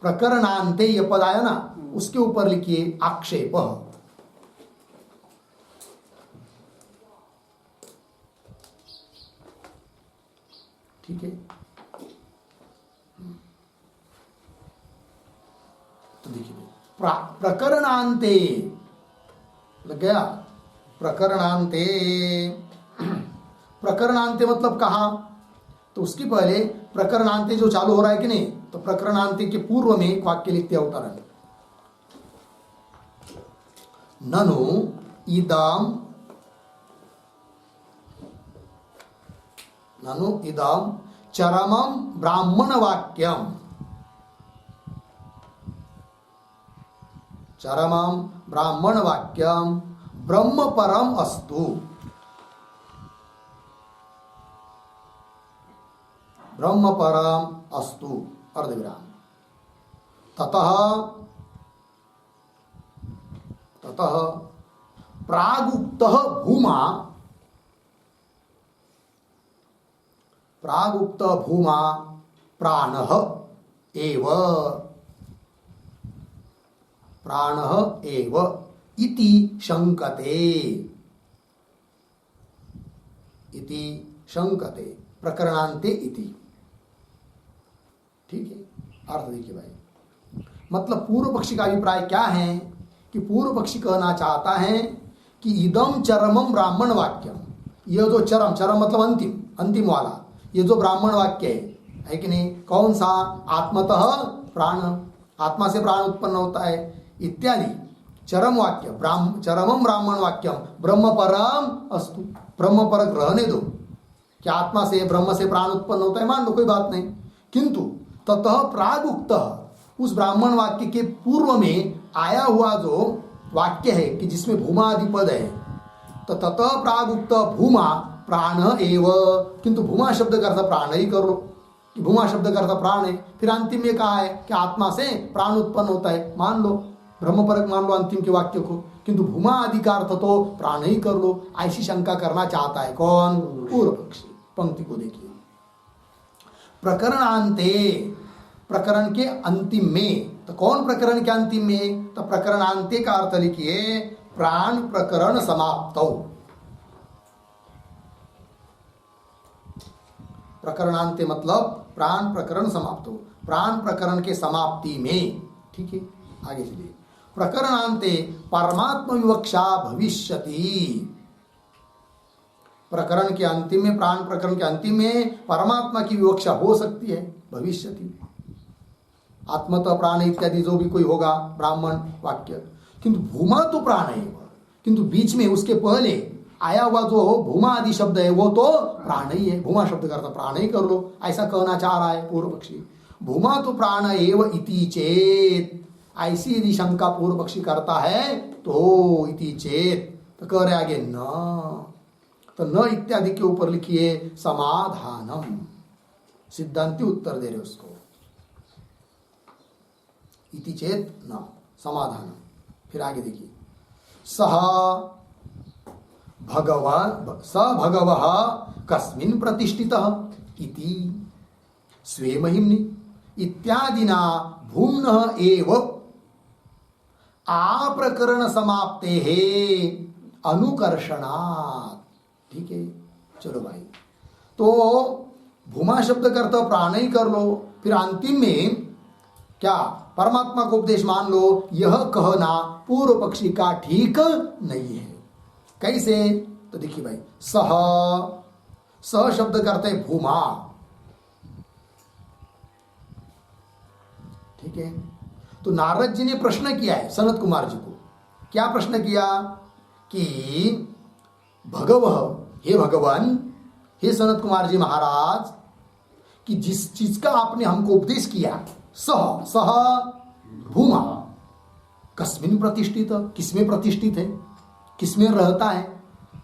प्रकरणांते ये पद आया ना, उसके ऊपर लिखिए आक्षेप। ठीक है, तो देखिए प्रकरणांते लग गया। प्रकरणांते, प्रकरणांते मतलब कहा? तो उसकी पहले प्रकरणांते जो चालू हो रहा है कि नहीं, तो प्रकरणांते के पूर्व में एक वाक्य लिखते हैं अवतरण, ननु इदम चरमं ब्राह्मण वाक्यम, चरमं ब्राह्मण वाक्यम ब्रह्म परम अस्तु, ब्रह्म परम अस्तु अर्धविराम। ततः प्रागुक्तः भूमा, प्रागुक्त भूमा प्राणः एव, प्राणः एव इति शंकते, इति शंकते प्रकरणांते इति। ठीक है, अर्थ देखिए भाई, मतलब पूर्व पक्षी का अभिप्राय क्या है कि पूर्व पक्षी कहना चाहता है कि इदम चरमम ब्राह्मण वाक्यम, यह जो चरम, चरम मतलब अंतिम, अंतिम वाला, ये जो ब्राह्मण वाक्य है कि नहीं, कौन सा? आत्मतः प्राण, आत्मा से प्राण उत्पन्न होता है इत्यादि। चरम वाक्य चरमम ब्राह्मण वाक्यम ब्रह्म परम अस्तु, ब्रह्म परक रहने दो। क्या आत्मा से, ब्रह्म से प्राण उत्पन्न होता है, मान लो, कोई बात नहीं, किंतु ततः प्रागुक्त, उस ब्राह्मण वाक्य के पूर्व में आया हुआ जो वाक्य है कि जिसमें भूमा आदि पद है, तो ततः प्रागुक्त भूमा प्राण एव, किंतु भूमा शब्द का अर्थ प्राण ही कर लो, कि भूमा शब्द का अर्थ प्राण है। फिर अंतिम में कहा है कि आत्मा से प्राण उत्पन्न होता है, मान लो, ब्रह्मपरक मान लो अंतिम के वाक्य को, किंतु भूमा आदि का अर्थ तो प्राण ही कर लो। ऐसी शंका करना चाहता है कौन? पूर्व पक्षी। पंक्ति को देखिए, प्रकरणांते, प्रकरण के अंतिम में, तो कौन प्रकरण के अंतिम में? तो प्रकरणांते का अर्थ लिखिए प्राण प्रकरण समाप्तौ, प्रकरणांते मतलब प्राण प्रकरण समाप्त हो, प्राण प्रकरण के समाप्ति में। ठीक है, आगे चलिए, प्रकरणांते परमात्मा विवक्षा भविष्यति, प्रकरण के अंतिम में, प्राण प्रकरण के अंतिम में परमात्मा की विवक्षा हो सकती है, भविष्यति, आत्मतः प्राण इत्यादि जो भी कोई होगा ब्राह्मण वाक्य, किंतु भूमा तो प्राण है, किंतु बीच में उसके पहले आया हुआ जो भूमा आदि शब्द है वो तो प्राण ही है, भूमा शब्द का अर्थ प्राण ही कर लो, ऐसा कहना चाह रहा है पूर्व पक्षी। भूमा तो प्राण एव इति चेत, ऐसी यदि शंका पूर्व पक्षी करता है तो इति चेत, तो कह रहे आगे न, तो न इत्यादि के ऊपर लिखिए समाधानम, सिद्धांति उत्तर दे रहे उसको, इति चेत न समाधानम। फिर आगे देखिए, सह भगवान स भगवः कस्मिन् प्रतिष्ठितः इति स्वे महिम्नि इत्यादिना भूम्नः एव आप्रकरण समाप्तेः अनुकर्षणात्। ठीक है, चलो भाई, तो भूमा शब्द का अर्थ प्राण ही कर लो, फिर अंतिम में क्या परमात्मा को उपदेश मान लो, यह कहना पूर्व पक्षी का ठीक नहीं है। कैसे? तो देखिए भाई, सह, सह शब्द करते हैं भूमा। ठीक है, तो नारद जी ने प्रश्न किया है सनत कुमार जी को, क्या प्रश्न किया कि भगवः, हे भगवान, हे सनत कुमार जी महाराज, कि जिस चीज का आपने हमको उपदेश किया, सह सह भूमा, कस्मिन प्रतिष्ठित, किसमें प्रतिष्ठित है, किसमें रहता है।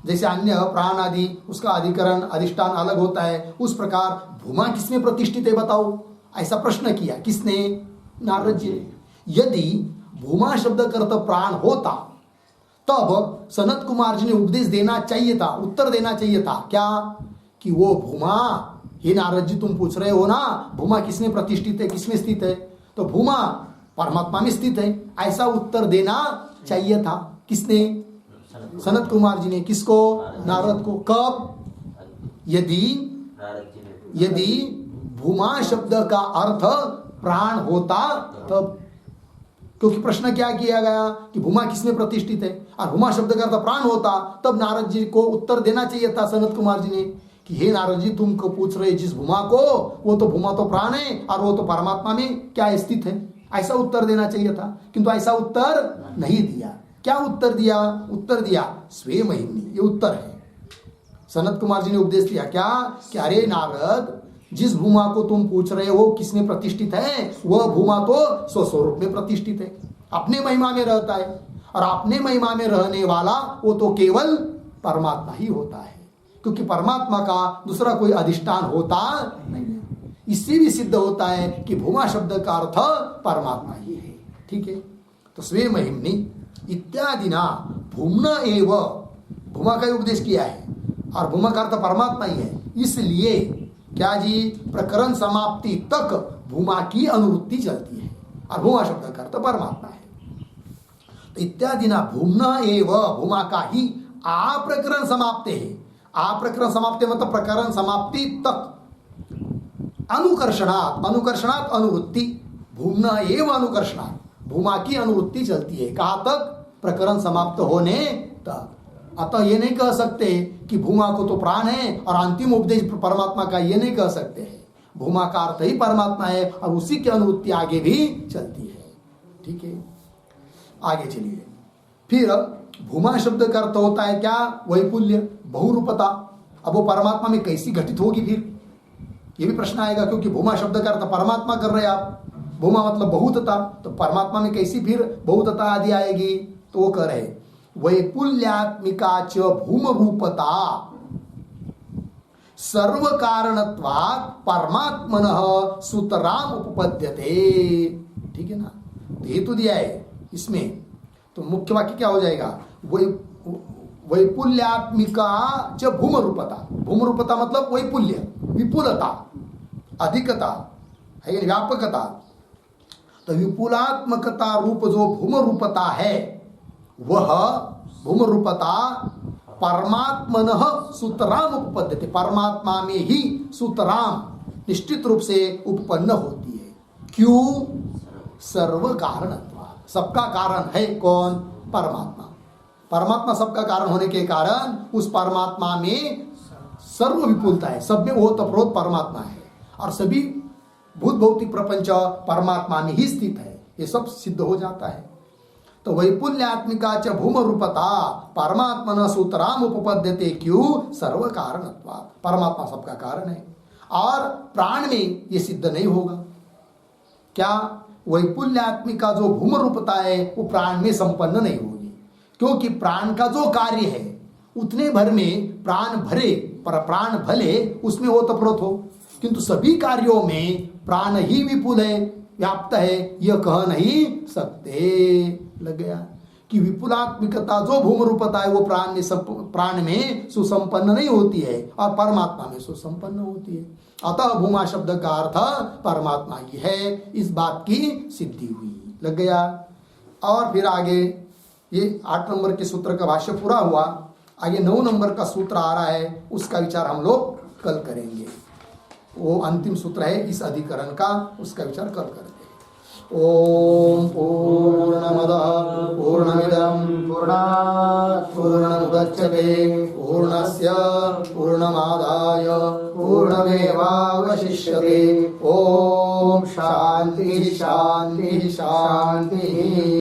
जैसे अन्य प्राण आदि उसका अधिकरण अधिष्ठान अलग होता है, उस प्रकार भूमा किसमें प्रतिष्ठित है बताओ, ऐसा प्रश्न किया। किसने? नारद जी ने। यदि भूमा शब्द का अर्थ प्राण होता तब सनत कुमार जी ने उपदेश देना चाहिए था, उत्तर देना चाहिए था क्या, कि वो भूमा, हे नारद जी तुम पूछ रहे हो ना भूमा किसमें प्रतिष्ठित है, किसमें स्थित है, तो भूमा परमात्मा में स्थित है, ऐसा उत्तर देना चाहिए था। किसने? सनत कुमार जी ने। किसको? नारद को। कब? यदि भूमा शब्द का अर्थ प्राण होता तब, क्योंकि प्रश्न क्या किया गया कि भूमा किसमें प्रतिष्ठित है, और भूमा शब्द का अर्थ प्राण होता तब नारद जी को उत्तर देना चाहिए था सनत कुमार जी ने कि हे नारद जी तुमको पूछ रहे जिस भूमा को, वो तो भूमा तो प्राण है और वो तो परमात्मा में क्या स्थित है, ऐसा उत्तर देना चाहिए था। किंतु ऐसा उत्तर नहीं दिया। क्या उत्तर दिया? उत्तर दिया स्वे महिमनी, ये उत्तर है। सनत कुमार जी ने उपदेश दिया क्या कि अरे नारद, जिस भूमा को तुम पूछ रहे हो किसमें प्रतिष्ठित है, वह भूमा तो स्वस्वरूप में प्रतिष्ठित है, अपने महिमा में रहता है, और अपने महिमा में रहने वाला वो तो केवल परमात्मा ही होता है, क्योंकि परमात्मा का दूसरा कोई अधिष्ठान होता नहीं है। इससे भी सिद्ध होता है कि भूमा शब्द का अर्थ परमात्मा ही है। ठीक है, तो स्वे महिमनी इत्यादि ना भूमना एव, भूमा का उपदेश किया है और भूमा का अर्थ परमात्मा ही है, इसलिए क्या जी, प्रकरण समाप्ति तक भूमा की अनुवृत्ति चलती है और भूमा शब्द का अर्थ परमात्मा है। तो इत्यादि ना भूमना एव, भूमा का ही आ प्रकरण समाप्ते है। आ प्रकरण समाप्ते मतलब प्रकरण समाप्ति तक, अनुकर्षणात्, अनुकर्षणात् अनुवृत्ति, भूमना एव अनुकर्षणात्, भूमा की अनुवृत्ति चलती है। कहाँ तक? प्रकरण समाप्त होने तक। अतः ये नहीं कह सकते कि भूमा को तो प्राण है और अंतिम उपदेश परमात्मा का, ये नहीं कह सकते हैं। भूमा का अर्थ ही परमात्मा है और उसी की अनुवृत्ति आगे भी चलती है। ठीक है, आगे चलिए। फिर भूमा शब्द का अर्थ होता है क्या? वैपुल्य, बहुरूपता। अब वो परमात्मा में कैसी घटित होगी फिर, ये भी प्रश्न आएगा, क्योंकि भूमा शब्द का अर्थ परमात्मा कर रहे हैं आप, भूमा मतलब बहुतता, तो परमात्मा में कैसी फिर बहुतता आदि आएगी? तो वो कह रहे वैपुल्यात्मिका च भूम रूपता सर्व कारणत्वात् परमात्मनः सुतराम उपपद्यते। ठीक है ना, तो हेतु दिया है इसमें, तो मुख्य वाक्य क्या हो जाएगा? वैपुल्यात्मिका च भूम रूपता, भूम रूपता मतलब वैपुल्य, विपुलता, अधिकता है, व्यापकता। तो विपुलात्मकता रूप जो भूम रूपता है, वह भूम रूपता परमात्मनः सुतराम उपपद्यते, परमात्मा में ही सुतराम निश्चित रूप से उपपन्न होती है। क्यों? सर्व कारणत्वात्, सबका कारण है कौन? परमात्मा। परमात्मा सबका कारण होने के कारण उस परमात्मा में सर्व विपुलता है, सब में ओतप्रोत परमात्मा है, और सभी भूत भौतिक प्रपंच परमात्मा में ही स्थित है, ये सब सिद्ध हो जाता है। तो वैपुल्यात्मिका च भूम रूपता परमात्मन सूत्राम उपपद्यते। क्यों? सर्व कारणत्वात्, परमात्मा सबका कारण है, और प्राण में ये सिद्ध नहीं होगा। क्या? वैपुल्यात्मिका जो भूम रूपता है वो प्राण में संपन्न नहीं होगी, क्योंकि प्राण का जो कार्य है उतने भर में प्राण भरे, पर प्राण भले उसमें ओतप्रोत हो, किंतु सभी कार्यों में प्राण ही विपुल है, व्याप्त है, यह कह नहीं सकते। लग गया कि विपुलात्मिकता जो भूम रूपता है वो प्राण में सुसंपन्न नहीं होती है और परमात्मा में सुसंपन्न होती है। अतः भूमा शब्द का अर्थ परमात्मा ही है, इस बात की सिद्धि हुई। लग गया। और फिर आगे ये 8 नंबर के सूत्र का भाष्य पूरा हुआ, आगे 9 नंबर का सूत्र आ रहा है, उसका विचार हम लोग कल करेंगे। वो अंतिम सूत्र है इस अधिकरण का, उसका विचार कल करेंगे। ओम पूर्णमदः पूर्णमिदं पूर्णात् पूर्णमुदच्यते पूर्णस्य पूर्णमादाय पूर्णमेवावशिष्यते। ओम शांति शांति शांति।